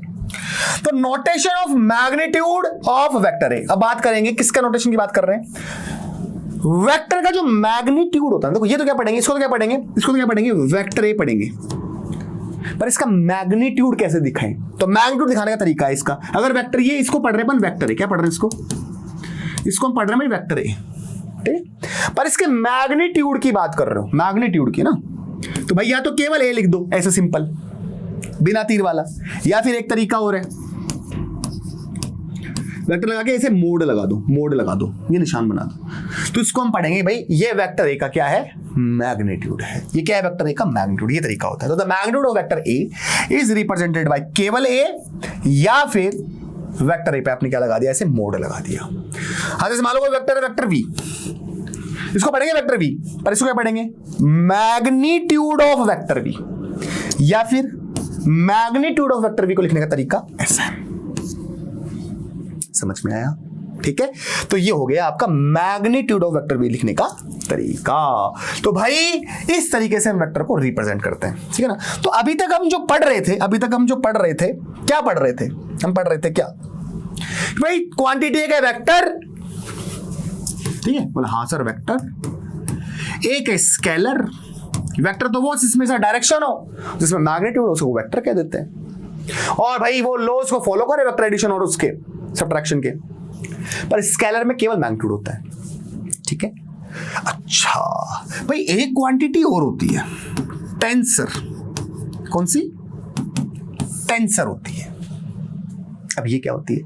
तो notation of magnitude of vector है। अब बात करेंगे किसका नोटेशन की बात कर रहे हैं? वेक्टर का जो मैग्नीट्यूड होता है। देखो ये तो क्या पढ़ेंगे? इसको तो क्या पढ़ेंगे? इसको तो क्या पढ़ेंगे? वेक्टर ए पढ़ेंगे। पर इसका मैग्नीट्यूड कैसे दिखाएं? तो मैग्नीट्यूड दिखाने का तरीका है इसका, अगर वेक्टर ये, इसको पढ़ रहे हैं अपन वेक्टर ए, क्या पढ़ रहे हैं इसको हम पढ़ रहे हैं वेक्टर ए, ठीक? पर इसके मैग्नीट्यूड की बात कर रहे हो, मैग्नीट्यूड की ना, तो भाई या तो केवल ए लिख दो ऐसे सिंपल बिना तीर वाला, या फिर एक तरीका और है, वेक्टर लगा के ऐसे मोड लगा दो, ये निशान बना दो, तो इसको हम पढ़ेंगे भाई ये वेक्टर ए का क्या है? मैग्नीट्यूड है। ये क्या है? वेक्टर ए का मैग्नीट्यूड। ये तरीका होता है। तो the magnitude of vector A is represented bye केवल ए, या फिर वेक्टर ए पे आपने क्या लगा दिया? ऐसे मोड लगा दिया। हाँ, जैसे मान लो वेक्टर वी, इसको पढ़ेंगे वेक्टर वी, पर इसको क्या पढ़ेंगे? मैग्नीट्यूड ऑफ वेक्टर वी, या फिर मैग्नीट्यूड ऑफ वेक्टर वी को लिखने का तरीका ऐसा है। समझ में आया? ठीक है, तो ये हो गया आपका मैग्नीट्यूड ऑफ वेक्टर वी लिखने का तरीका। तो भाई इस तरीके से हम वेक्टर को रिप्रेजेंट करते हैं, ठीक है ना? तो अभी तक हम जो पढ़ रहे थे, क्या पढ़ रहे थे? हम पढ़ रहे थे क्या भाई? क्वांटिटी एक है वेक्टर, ठीक है? बोला हाँ सर वेक्टर। एक है स्केलर। वेक्टर तो वो जिसमें से डायरेक्शन हो, जिसमें मैग्नीट्यूड हो, उसको वेक्टर कह देते हैं। और भाई वो लॉज को फॉलो करे वेक्टर एडिशन और उसके सब्ट्रैक्शन के। पर स्केलर में केवल मैग्नीट्यूड होता है, ठीक है? अच्छा भाई एक क्वांटिटी और होती है टेंसर। कौन सी? टेंसर होती है। अब ये क्या होती है?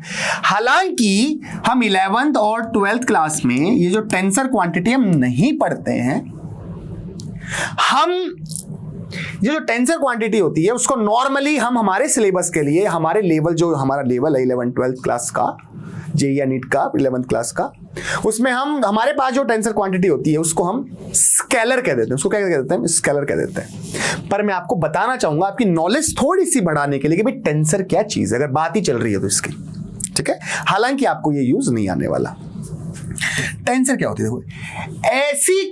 हालांकि हम 11th और 12th क्लास में ये जो टेंसर क्वांटिटी हम नहीं पढ़ते हैं, हम ये जो टेंसर क्वांटिटी होती है उसको नॉर्मली हम हमारे सिलेबस के लिए, हमारे लेवल, जो हमारा लेवल है 11th 12th क्लास का, जेईई या नीट का 11th क्लास का, उसमें हम हमारे पास जो टेंसर क्वांटिटी होती है उसको हम स्केलर कह देते हैं। उसको क्या कह देते हैं? स्केलर कह देते हैं। पर मैं आपको बताना चाहूंगा आपकी नॉलेज थोड़ी सी बढ़ाने के लिए कि भाई टेंसर क्या चीज है, अगर बात ही चल रही है तो इसकी, ठीक है। हालांकि आपको ये यूज नहीं आने वाला। टेंसर क्या होती है? देखो, ऐसी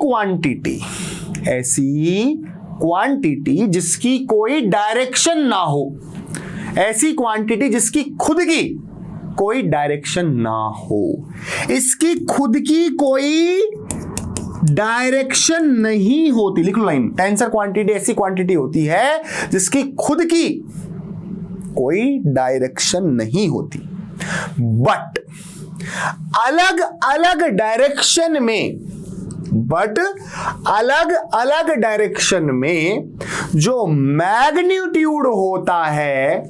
क्वांटिटी जिसकी कोई डायरेक्शन ना हो, ऐसी क्वांटिटी जिसकी खुद की कोई डायरेक्शन ना हो, इसकी खुद की कोई डायरेक्शन नहीं होती। लिख लो लाइन, टेंसर क्वांटिटी ऐसी क्वांटिटी होती है जिसकी खुद की कोई डायरेक्शन नहीं होती, बट अलग अलग डायरेक्शन में जो मैग्नीट्यूड होता है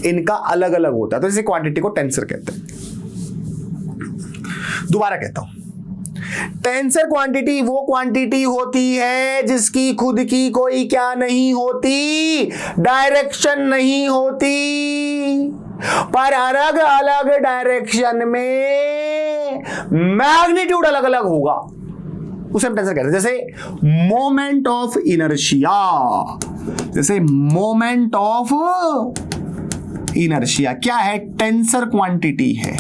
इनका अलग अलग होता है, तो इसी क्वांटिटी को टेंसर कहते हैं। दोबारा कहता हूं, टेंसर क्वांटिटी वो क्वांटिटी होती है जिसकी खुद की कोई क्या नहीं होती, डायरेक्शन नहीं होती, पर अलग अलग डायरेक्शन में मैग्नीट्यूड अलग अलग होगा, उसे हम टेंसर कहते हैं। जैसे मोमेंट ऑफ इनर्शिया क्या है? टेंसर क्वांटिटी है।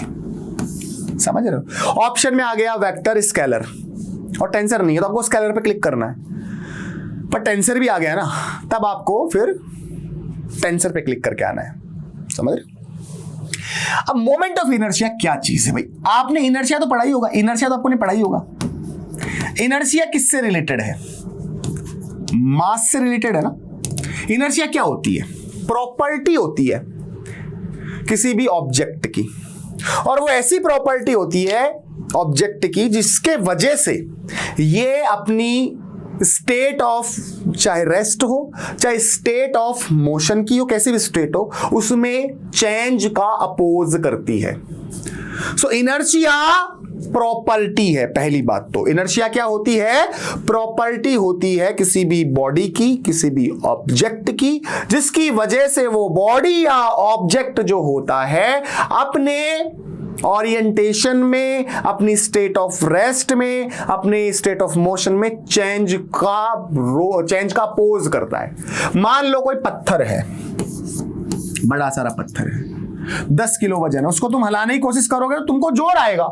समझ रहे हो? ऑप्शन में आ गया वेक्टर, स्केलर, और टेंसर नहीं है तो आपको स्केलर पे क्लिक करना है, पर टेंसर भी आ गया ना, तब आपको फिर टेंसर पे क्लिक करके आना है। समझ रहे? अब मोमेंट ऑफ इनर्शिया क्या चीज है भाई? आपने इनर्शिया तो पढ़ा ही होगा, इनर्शिया तो आपको नहीं पढ़ा ही होगा। इनर्शिया किससे रिलेटेड है? मास से रिलेटेड है ना। इनर्शिया क्या होती है? प्रॉपर्टी होती है किसी भी ऑब्जेक्ट की, और वो ऐसी प्रॉपर्टी होती है ऑब्जेक्ट की जिसके वजह से ये अपनी स्टेट ऑफ, चाहे रेस्ट हो चाहे स्टेट ऑफ मोशन की हो, कैसी भी स्टेट हो, उसमें चेंज का अपोज करती है। सो इनर्शिया प्रॉपर्टी है। पहली बात तो इनर्शिया क्या होती है? प्रॉपर्टी होती है किसी भी बॉडी की, किसी भी ऑब्जेक्ट की, जिसकी वजह से वो बॉडी या ऑब्जेक्ट जो होता है अपने ओरिएंटेशन में, अपनी स्टेट ऑफ रेस्ट में, अपने स्टेट ऑफ मोशन में चेंज का पोज करता है। मान लो कोई पत्थर है, बड़ा सारा पत्थर है, 10 किलो वजन है, उसको तुम हिलाने की कोशिश करोगे तो तुमको जोर आएगा,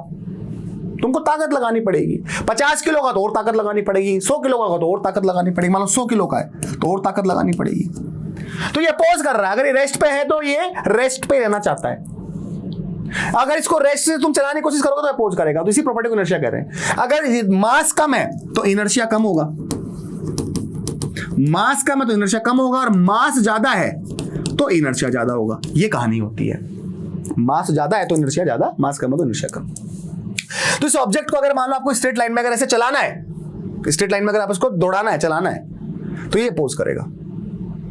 तुमको ताकत लगानी पड़ेगी। 50 किलो का तो और ताकत लगानी पड़ेगी, 100 किलो का तो और ताकत लगानी पड़ेगी, मान लो 100 किलो का है तो और ताकत लगानी पड़ेगी। तो ये पोज कर रहा है, अगर ये रेस्ट पे है तो ये रेस्ट पे रहना चाहता है, अगर इसको रेस्ट से तुम चलाने की कोशिश करोगे तो ये पोज करेगा। तो इसी प्रॉपर्टी को इनर्शिया कह रहे हैं। अगर मास कम है तो इनर्शिया कम होगा, मास कम है तो इनर्शिया कम होगा, और मास ज्यादा है तो इनर्शिया ज्यादा होगा। ये कहानी होती है, मास ज्यादा है तो इनर्शिया ज्यादा, मास कम है तो इनर्शिया कम। तो इस ऑब्जेक्ट को अगर मान लो आपको स्ट्रेट लाइन में अगर ऐसे चलाना है, स्ट्रेट लाइन में अगर आप इसको दौड़ाना है, चलाना है, तो ये पोज करेगा।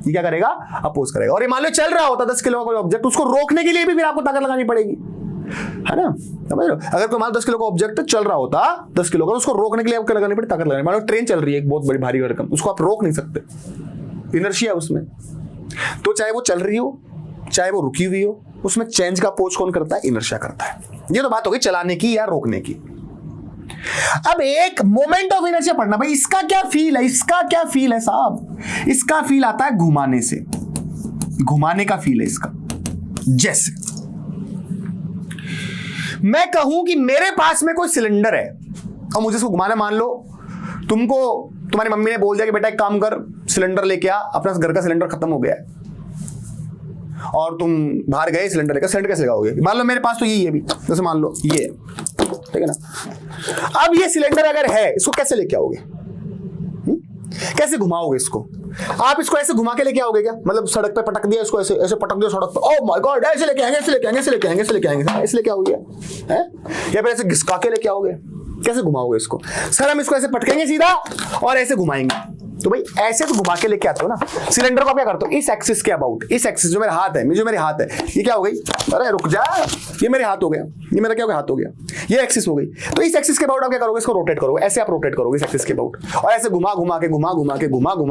ये क्या करेगा? अपोज करेगा। और ये मान लो चल रहा होता 10 किलो का कोई ऑब्जेक्ट, उसको रोकने के लिए भी फिर आपको ताकत लगानी पड़ेगी, है ना? समझ रहे हो? अगर कोई मान लो 10 किलो का ऑब्जेक्ट चल रहा होता 10 किलो का, तो उसको रोकने के लिए आपको लगानी पड़ेगी, ताकत लगानी। मान लो ट्रेन चल रही है एक बहुत बड़ी भारी भरकम, उसको आप रोक नहीं सकते, इनर्शिया है उसमें। तो चाहे वो चल रही हो चाहे वो रुकी हुई हो, उसमें चेंज का पोज कौन करता है? इनर्शिया करता है। ये तो बात होगी चलाने की या रोकने की। अब एक मोमेंट ऑफ इनर्शिया पढ़ना भाई, इसका क्या फील है? इसका क्या फील है साहब? इसका फील आता है घुमाने से, घुमाने का फील है इसका। जैसे मैं कहूं कि मेरे पास में कोई सिलेंडर है और मुझे इसको घुमाना, मान लो तुमको तुम्हारी मम्मी ने बोल दिया कि बेटा एक काम कर, सिलेंडर लेके आ, अपना घर का सिलेंडर खत्म हो गया है, और तुम बाहर गए सिलेंडर लेकर। सिलेंडर कैसे लगाओगे? मान लो मेरे पास तो यही है भी, जैसे मान लो ये, ठीक है ना। अब ये सिलेंडर अगर है, इसको कैसे लेके आओगे? कैसे घुमाओगे इसको? आप इसको ऐसे घुमा के लेके आओगे क्या? मतलब सड़क पे पटक दिया इसको, ऐसे ऐसे पटक दिया सड़क पे, ओह माय गॉड, ऐसे लेके आएंगे, ऐसे लेके आएंगे, ऐसे लेके आएंगे, ऐसे लेके आएंगे, ऐसे लेके आओगे हैं? या फिर ऐसे घिसका के लेके आओगे? कैसे घुमाओगे इसको? सर हम इसको ऐसे पटकेंगे सीधा और ऐसे घुमाएंगे, तो भाई ऐसे तो घुमा के लेके आते हो ना सिलेंडर को, आप क्या करते हो इस एक्सिस के अबाउट, इस एक्सिस जो मेरा हाथ है, जो मेरे हाथ है, ये क्या हो गई, अरे रुक जा, ये मेरे हाथ हो गया, ये मेरा क्या हो गया, हाथ हो गया, ये एक्सिस हो गई। तो इस एक्सिस के अबाउट आप क्या करोगे, इसको रोटेट करोगे, ऐसे आप रोटेट करोगे इस एक्सिस के अबाउट, और ऐसे घुमा घुमा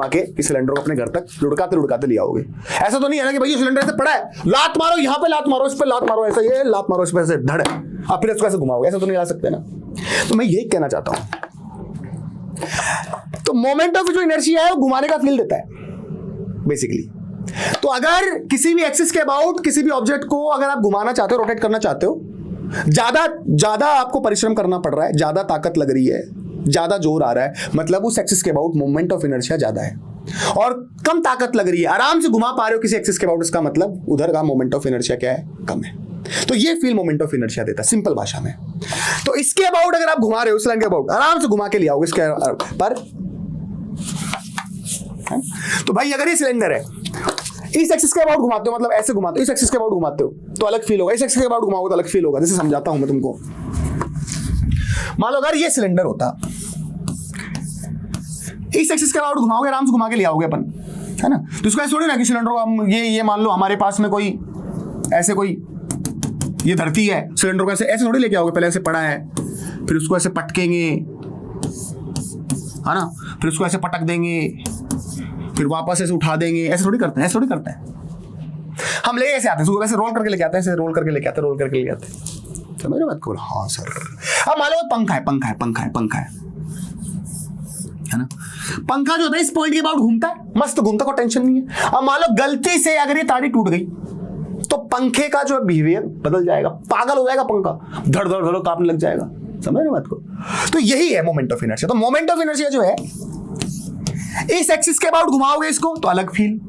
के इस सिलेंडर को अपने घर तक लुढ़काते ले आओगे। ऐसा तो नहीं है ना कि भाई ये सिलेंडर ऐसे पड़ा है, लात मारो, यहाँ पे लात मारो, इस पे लात मारो, ऐसे ये लात मारो, इस पे ऐसे धड़ है, आप फिर इसको ऐसे घुमाओगे, ऐसा तो नहीं ला सकते ना। तो मैं यही कहना चाहता हूं, तो मोमेंट ऑफ जो इनर्शिया है वो घुमाने का फील देता है बेसिकली। तो अगर किसी भी एक्सिस के अबाउट किसी भी ऑब्जेक्ट को अगर आप घुमाना चाहते हो, रोटेट करना चाहते हो, ज्यादा आपको परिश्रम करना पड़ रहा है, ज्यादा ताकत लग रही है, ज्यादा जोर आ रहा है, मतलब उस एक्सिस के अबाउट मोमेंट ऑफ इनर्शिया ज्यादा है। और कम ताकत लग रही है, आराम से घुमा पा रहे हो किसी एक्सिस के अबाउट, इसका मतलब उधर का मोमेंट ऑफ इनर्शिया क्या है, कम है। तो ये फील मोमेंट ऑफ इनर्शिया देता है सिंपल भाषा में। तो इसके अबाउट अगर आप घुमा रहे हो, सिलेंडर के अबाउट आराम से घुमा के ले आओगे इसके पर। तो भाई अगर ये सिलेंडर है, इस एक्सिस के अबाउट घुमाते हो, मतलब ऐसे घुमाते हो, इस एक्सिस के अबाउट घुमाते हो तो अलग फील होगा, इस एक्सिस के अबाउट घुमाओगे तो अलग फील होगा। जैसे समझाता हूं मैं तुमको, मान लो अगर ये सिलेंडर होता, इस एक्सिस के अबाउट घुमाओगे, आराम से घुमा के ले आओगे अपन, है ना। तो इसको ऐसे थोड़ी ना कि सिलेंडर को हम ये मान लो हमारे पास में कोई ऐसे कोई ये धरती है, सिलेंडर को ऐसे थोड़ी लेके आओगे, पहले ऐसे पड़ा है, फिर उसको ऐसे पटकेंगे, है ना, फिर उसको ऐसे पटक देंगे, फिर वापस ऐसे उठा देंगे, ऐसे थोड़ी करते हैं, ऐसे थोड़ी करते हैं हम। ले ऐसे आते हैं, वैसे रोल करके लेके आते हैं, ऐसे रोल करके लेके आते हैं, रोल करके लेके आते हैं। समझ रहे बात को? हाँ सर। अब मान लो पंखा है ना, पंखा जो होता है इस पॉइंट के बाद घूमता है, मस्त घूमता, कोई टेंशन नहीं है। अब मान लो गलती से अगर ये ताड़ी टूट गई तो पंखे का जो बिहेवियर बदल जाएगा, पागल हो जाएगा पंखा, धड़ धड़ धड़ कांपने लग जाएगा। समझ रहे बात को? तो यही है मोमेंट ऑफ इनर्शिया। तो मोमेंट ऑफ इनर्शिया जो है, इस एक्सिस के अबाउट घुमाओगे इसको तो अलग फील,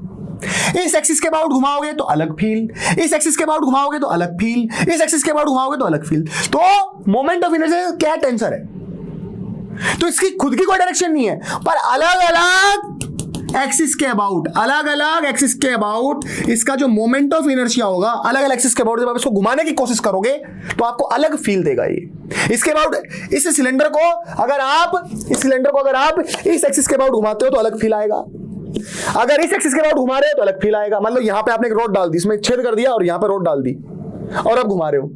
इस एक्सिस के अबाउट घुमाओगे तो अलग फील, इस एक्सिस के अबाउट घुमाओगे तो अलग फील, इस एक्सिस के अबाउट घुमाओगे तो अलग फील। तो मोमेंट ऑफ इनर्शिया क्या टेंसर है, तो इसकी खुद की कोई डायरेक्शन नहीं है, पर अलग अलग एक्सिस के अबाउट, अलग अलग एक्सिस के अबाउट इसका जो मोमेंट ऑफ इनर्शिया होगा, अलग अलग एक्सिस के अबाउट जब आप इसको घुमाने की कोशिश करोगे तो आपको अलग फील देगा ये। इसके अबाउट इस सिलेंडर को अगर आप इस एक्सिस के अबाउट घुमाते हो तो अलग फील आएगा, अगर इस एक्सिस के अबाउट घुमा रहे हो तो अलग फील आएगा। मतलब यहां पे आपने एक रोड डाल दी, इसमें छेद कर दिया और यहां पे रोड डाल दी और अब घुमा रहे हो,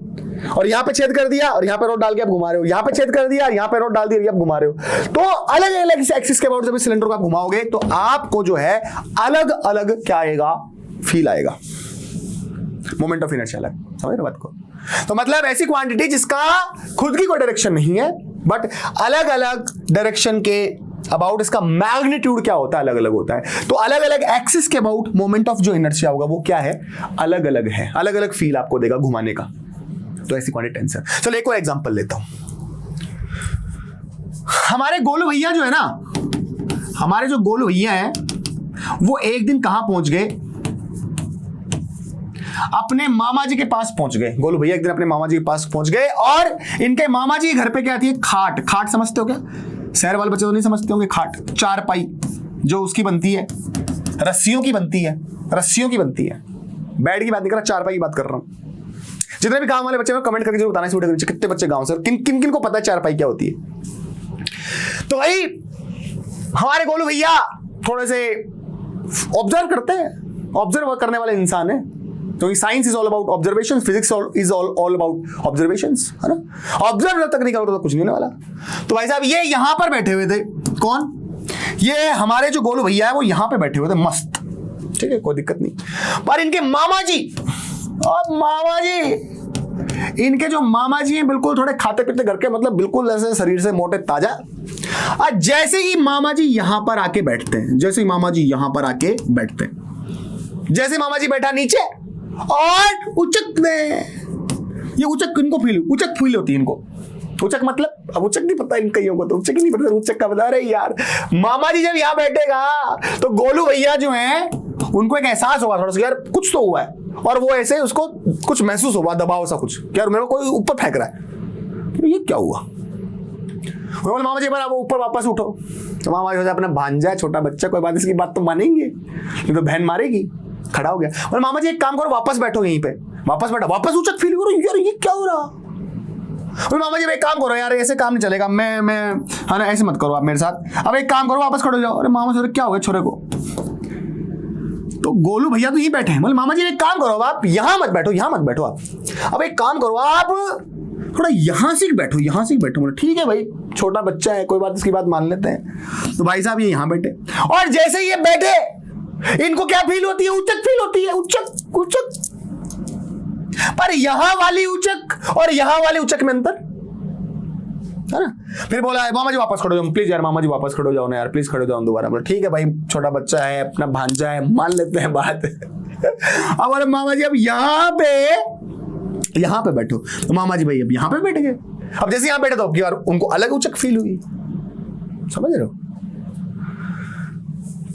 और यहां पे छेद कर दिया और यहां पे रोड डाल के आप घुमा रहे हो, यहां पे छेद कर दिया और यहां पे रोड डाल दी और आप घुमा रहे हो। तो अलग अलग एक्सिस के अबाउट जब इस सिलेंडर को आप घुमाओगे तो आपको जो है अलग अलग क्या आएगा, फील आएगा, मोमेंट ऑफ इनर्शिया अलग। समझ रहे बात को? तो मतलब ऐसी क्वांटिटी जिसका खुद की कोई डायरेक्शन नहीं है, बट अलग अलग डायरेक्शन के अबाउट इसका मैग्नीट्यूड क्या होता है, अलग अलग होता है। तो अलग अलग एक्सिस के अबाउट मोमेंट ऑफ जो इनर्शिया होगा वो क्या है, अलग अलग है, अलग अलग फील आपको देगा घुमाने का। तो ऐसी क्वांटिटी टेंसर। चलो एक और एग्जांपल लेता हूं। हमारे गोलू भैया जो है ना, हमारे जो गोलू भैया हैं वो एक दिन कहां पहुंच गए, अपने मामा जी के पास पहुंच गए। गोलू भैया एक दिन अपने मामा जी के पास पहुंच गए और इनके मामा जी घर पे क्या थी, खाट। खाट समझते हो क्या? शहर वाले बच्चे तो नहीं समझते होंगे। खाट चारपाई जो उसकी बनती है, रस्सियों की बनती है, रस्सियों की बनती है। बेड की बात नहीं कर रहा, चारपाई की बात कर रहा हूं। जितने भी गांव वाले बच्चे हैं कमेंट करके जरूर बताना वीडियो के नीचे कितने बच्चे गांव से, किन किन को पता है चारपाई क्या होती है। तो भाई हमारे गोलू भैया थोड़े से ऑब्जर्व करते हैं, ऑब्जर्व करने वाले इंसान है, क्योंकि science is all about observation, physics is all about observations, है ना। ऑब्जर्व जब तक नहीं करोगे तो कुछ नहीं होने वाला। तो भाई साहब ये यहां पर बैठे हुए थे, कौन? ये हमारे जो गोलू भैया है वो यहां पे बैठे हुए थे मस्त, ठीक है, कोई दिक्कत नहीं। पर इनके मामा जी, और मामा जी, इनके जो मामा जी हैं बिल्कुल थोड़े खाते पीते घर के, मतलब बिल्कुल ऐसे शरीर से मोटे ताजा। और जैसे ही मामा जी यहां पर आके बैठते हैं, जैसे ही मामा जी यहां पर आके बैठते हैं, जैसे मामा जी बैठा नीचे और उचक में, ये उचक इनको फील, उचक फील होती है इनको। उचक मतलब, अब उचक नहीं पता इन कईयों को, तो उचक ही नहीं पता, उचक का बता रहे यार। मामा जी जब यहां बैठेगा तो गोलू भैया जो हैं उनको एक एहसास होगा थोड़ा सा, यार कुछ तो हुआ है, और वो ऐसे उसको कुछ महसूस हुआ, दबाव सा कुछ, यार मेरे को कोई ऊपर फेंक रहा है, ये क्या हुआ। बोले मामा जी एक बार आप ऊपर वापस उठो। तो मामा जी अपना भांजा छोटा बच्चा, कोई बात, इसकी बात तो मानेंगे, नहीं तो बहन मारेगी। खड़ा हो गया, बोले मामा जी एक काम करो, वापस बैठो यहीं पे। वापस बैठा, वापस उचक फील करो, यार ये क्या हो रहा, बोले मामा जी एक काम करो यार, ऐसे काम नहीं चलेगा, मैं है ना, ऐसे मत करो आप मेरे साथ, अब एक काम करो वापस खड़े हो जाओ। अरे मामा छोरे क्या हो गया छोरे को? तो गोलू भैया तो यहीं बैठे हैं। बोले मामा जी एक काम करो, आप यहां मत बैठो, यहां मत बैठो आप, अब एक काम करो आप थोड़ा यहां से बैठो, यहां से बैठो। बोले ठीक है भाई, छोटा बच्चा है, कोई बात, इसकी बात मान लेते हैं। तो भाई साहब ये यहां बैठे, और जैसे ये बैठे इनको क्या फील होती है? उचक फील होती है, उचक उचक। पर यहां वाली उचक और यहां वाली उचक में अंतर है ना। फिर बोला मामा जी वापस खड़ो जाओ प्लीज यार, मामा जी वापस खड़ो जाओ ना यार, प्लीज खड़ो जाओ दोबारा। बोला ठीक है भाई, छोटा बच्चा है, अपना भांजा है, मान लेते हैं बात। अब बोले मामा जी अब यहां पे बैठो। तो मामा जी भाई अब यहां पे बैठ गए। अब जैसे यहां बैठे तो अब की बार उनको अलग उचक फील हुई, समझ रहे हो?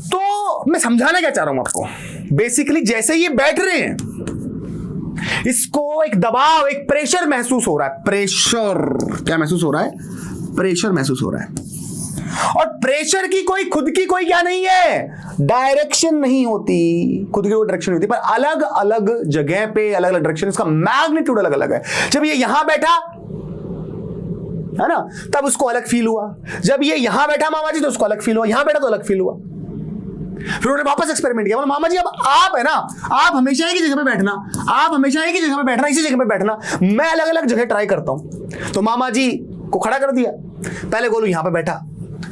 तो मैं समझाना क्या चाह रहा हूं आपको, बेसिकली जैसे ये बैठ रहे हैं इसको एक दबाव, एक प्रेशर महसूस हो रहा है। प्रेशर क्या महसूस हो रहा है? प्रेशर महसूस हो रहा है। और प्रेशर की खुद की कोई क्या नहीं है, डायरेक्शन नहीं होती, खुद की कोई डायरेक्शन नहीं होती, पर अलग अलग जगह पे अलग अलग डायरेक्शन, इसका मैग्नीट्यूड अलग अलग है। जब ये यहां बैठा है ना, तब उसको अलग फील हुआ। जब ये यहां बैठा मामा जी तो उसको अलग फील हुआ, यहां बैठा तो अलग फील हुआ। फिर उन्होंने वापस एक्सपेरिमेंट किया। बोला मामा जी अब आप है ना, आप हमेशा एक ही जगह पे बैठना, आप हमेशा एक ही जगह पे बैठना, इसी जगह पे बैठना, मैं अलग अलग जगह ट्राई करता हूं। तो मामा जी को खड़ा कर दिया, पहले गोलू यहां पे बैठा,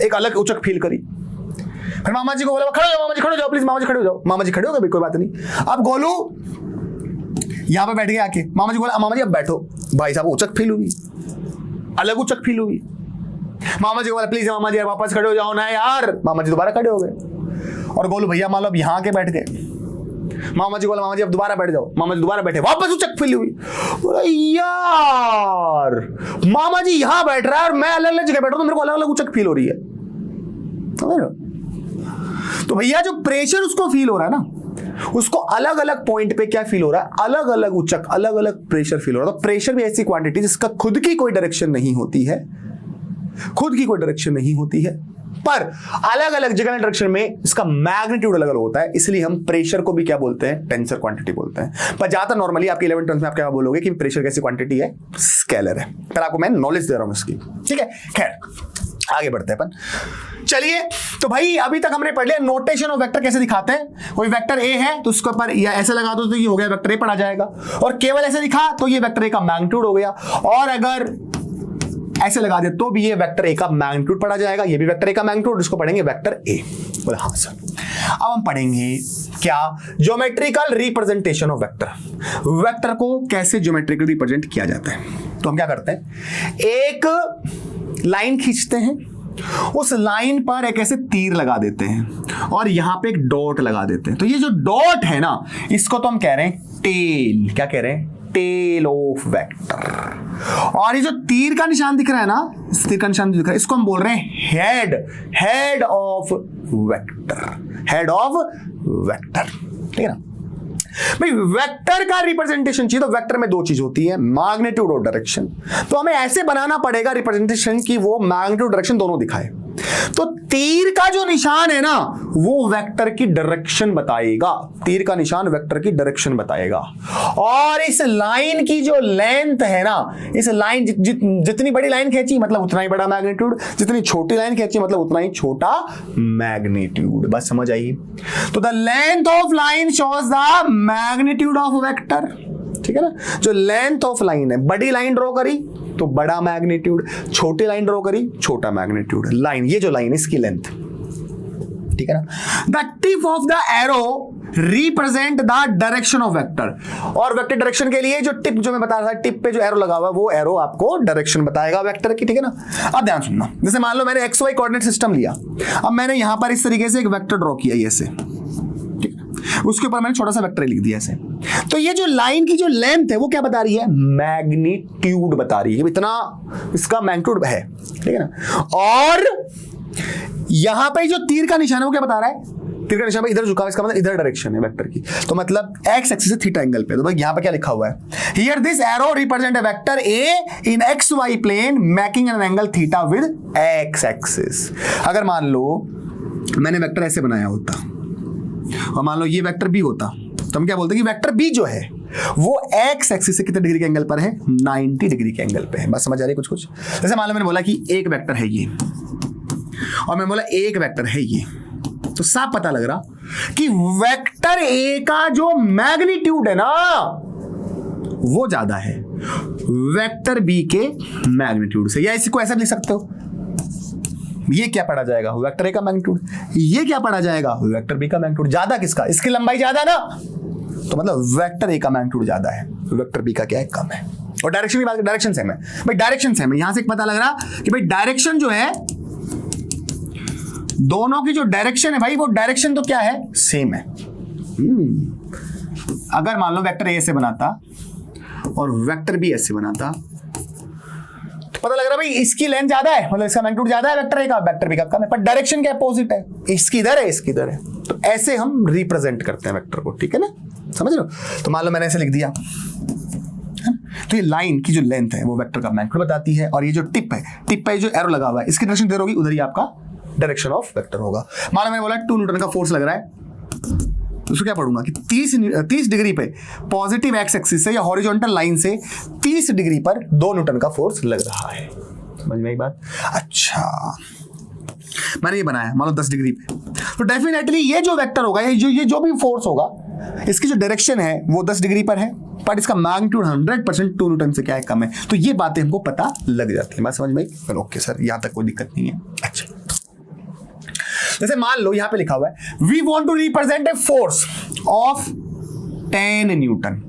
एक अलग उचक फील करी। फिर मामा जी को बोला खड़े हो जाओ, मामा जी खड़े हो जाओ प्लीज, मामा जी खड़े हो जाओ। मामा जी खड़े हो गए, कोई बात नहीं। अब गोलू यहां पे बैठ गया आके, मामा जी बोला मामा जी अब बैठो। भाई साहब उचक फील हुई, अलग उचक फील हुई। मामा जी को बोला प्लीज मामा जी वापस खड़े हो जाओ ना यार। मामा जी दोबारा खड़े हो गए। और गोलू भैया मान लो अब यहां के बैठ गए। मामा जी बोला मामा जी अब दोबारा बैठ जाओ। मामा जी दोबारा बैठे, वापस उचक फील हुई। बोला यार मामा जी यहां बैठ रहा है और मैं अलग अलग जगह बैठ रहा हूं, मेरे को अलग अलग उचक फील हो रही है। तो भैया जो प्रेशर उसको फील हो रहा है ना, उसको अलग अलग पॉइंट पे क्या फील हो रहा है, अलग अलग उचक, अलग अलग प्रेशर फील हो रहा है। तो प्रेशर भी ऐसी क्वांटिटी जिसका खुद की कोई डायरेक्शन नहीं होती है, खुद की कोई डायरेक्शन नहीं होती है, पर अलग अलग जगह डायरेक्शन में इसका मैग्नीट्यूड अलग अलग होता है। इसलिए हम प्रेशर को भी क्या बोलते हैं, टेंसर क्वांटिटी बोलते हैं। पर ज्यादा नॉर्मली आपके 11th टर्म्स में आप क्या बोलोगे कि प्रेशर कैसी क्वांटिटी है, स्केलर है। पर आपको मैं नॉलेज दे रहा हूं इसकी, ठीक है। खैर आगे बढ़ते हैं अपन। चलिए तो भाई अभी तक हमने पढ़ लिया नोटेशन ऑफ वेक्टर कैसे दिखाते हैं। कोई वेक्टर ए है तो उसके ऊपर या ऐसे लगा दो तो ये हो गया वेक्टर ए पढ़ा जाएगा, और केवल ऐसे दिखा तो ये वेक्टर ए का मैग्नीट्यूड हो गया, और अगर ऐसे लगा दे तो भी ये वेक्टर ए का मैग्नीट्यूड पढ़ा जाएगा, ये भी वेक्टर ए का मैग्नीट्यूड, इसको पढ़ेंगे वेक्टर ए। बोले हाँ सर। अब हम पढ़ेंगे क्या, geometrical representation of vector. Vector को कैसे ज्योमेट्रिकल रिप्रेजेंट किया जाता है। तो हम क्या करते हैं, एक लाइन खींचते हैं, उस लाइन पर एक ऐसे तीर लगा देते हैं और यहां पे एक डॉट लगा देते हैं। तो ये जो डॉट है ना, इसको तो हम कह रहे हैं टेल। क्या कह रहे हैं, टेल ऑफ वेक्टर। और ये जो तीर का निशान दिख रहा है ना, इस तीर का निशान दिख रहा है, इसको हम बोल रहे हैं head, head of vector, head of vector, ठीक है ना भाई। वेक्टर का रिप्रेजेंटेशन चाहिए तो वेक्टर में दो चीज होती है, मैग्नीट्यूड और डायरेक्शन। तो हमें ऐसे बनाना पड़ेगा रिप्रेजेंटेशन की वो मैग्नीट्यूड डायरेक्शन दोनों दिखाए। तो तीर का जो निशान है ना वो वेक्टर की डायरेक्शन बताएगा, तीर का निशान वेक्टर की डायरेक्शन बताएगा। और इस लाइन की जो लेंथ है ना, इस लाइन जितनी बड़ी लाइन खींची मतलब उतना ही बड़ा मैग्नीट्यूड, जितनी छोटी लाइन खींची मतलब उतना ही छोटा मैग्नीट्यूड। बस समझ आई। तो the length of line shows the magnitude of vector, ठीक है ना। जो लेंथ ऑफ लाइन है, बड़ी लाइन ड्रॉ करी तो बड़ा मैग्नीट्यूड, छोटी लाइन ड्रॉ करी छोटा मैग्नीट्यूड। लाइन, ये जो लाइन है इसकी लेंथ, ठीक है ना। The tip of the arrow represent the direction of vector. और वेक्टर डायरेक्शन के लिए जो टिप जो मैं बता रहा था, टिप पे जो एरो लगा हुआ है वो एरो आपको डायरेक्शन बताएगा वेक्टर की, ठीक है ना। अब ध्यान सुनना, जैसे मान लो मैंने XY कोऑर्डिनेट सिस्टम लिया, अब मैंने यहां पर इस तरीके से एक वेक्टर ड्रॉ किया ऐसे, उसके ऊपर मैंने छोटा सा वेक्टर लिख दिया ऐसे। तो ये जो लाइन की जो लेंथ है वो क्या बता रही है, मैग्नीट्यूड बता रही है, इतना इसका मैग्नीट्यूड है, ठीक है ना। और यहां पे जो तीर का निशान है वो क्या बता रहा है, तीर का निशान पे इधर झुका, इसका मतलब इधर डायरेक्शन है वेक्टर की। तो मतलब एक्स एक्सिस से थीटा एंगल पे। तो भाई यहां पे क्या लिखा हुआ है, here this arrow represent a vector A in XY plane making an angle theta with X axis. अगर मान लो मैंने वेक्टर ऐसे बनाया होता और मान लो ये वेक्टर बी होता, तो हम क्या बोलते हैं कि वेक्टर बी जो है वो एक्स एक्सिस से कितने डिग्री के एंगल पर है, 90 डिग्री के एंगल पे है। बस समझ आ रही है कुछ कुछ। जैसे मान लो मैंने बोला कि एक वेक्टर है ये और मैं बोला एक वेक्टर है ये, तो साफ पता लग रहा कि वेक्टर ए का जो मैग्नीट्यूड है ना वो ज्यादा है वेक्टर बी के मैग्नीट्यूड से। या इसको ऐसा लिख सकते हो, ये क्या पढ़ा जाएगा, वेक्टर ए का मैग्नीट्यूड, ये क्या पढ़ा जाएगा, वेक्टर बी का मैग्नीट्यूड। ज्यादा किसका, इसकी लंबाई ज्यादा ना, तो मतलब वेक्टर ए का मैग्नीट्यूड ज्यादा है, वेक्टर बी का क्या है, कम है। और डायरेक्शन की बात, डायरेक्शन सेम है भाई, डायरेक्शन सेम है। यहां से पता लग रहा कि भाई डायरेक्शन जो है, दोनों की जो डायरेक्शन है भाई, वो डायरेक्शन तो क्या है, सेम है। अगर मान लो वेक्टर ए से बनाता और वेक्टर बी ऐसे बनाता, तो पता लग रहा भाई इसकी लेंथ ज्यादा है, मतलब इसका मैग्नीट्यूड ज्यादा है वेक्टर ए का, वेक्टर बी का कम है, पर डायरेक्शन क्या अपोजिट है, इसकी इधर है इसकी इधर है। तो ऐसे हम रिप्रेजेंट करते हैं वेक्टर को, ठीक है ना, समझ लो। तो मान लो मैंने ऐसे लिख दिया, तो ये लाइन की जो लेंथ है वो वेक्टर का मैग्नीट्यूड बताती है, और ये जो टिप है, टिप पे जो एरो लगा हुआ है इसकी डायरेक्शन इधर होगी, उधर ही आपका डायरेक्शन ऑफ वेक्टर होगा। मान लो मैंने बोला 2 न्यूटन का फोर्स लग रहा है, उसको क्या पढ़ूंगा कि 30 डिग्री पे पॉजिटिव एक्स एक्सिस से या हॉरिजॉन्टल लाइन से 30 डिग्री पर 2 न्यूटन का फोर्स लग रहा है। समझ में एक बात। अच्छा मैंने ये बनाया मान लो 10 डिग्री पे, तो डेफिनेटली ये जो वेक्टर होगा, ये जो भी फोर्स होगा, इसकी जो डायरेक्शन है वो 10 डिग्री पर है, पर इसका मैग्नीट्यूड 100% 2 न्यूटन से क्या है, कम है। तो ये बातें हमको पता लग जाती है। बात समझ में आई? ओके सर, यहां तक कोई दिक्कत नहीं है। अच्छा जैसे मान लो यहां पे लिखा हुआ है we want to represent a force of 10 newton.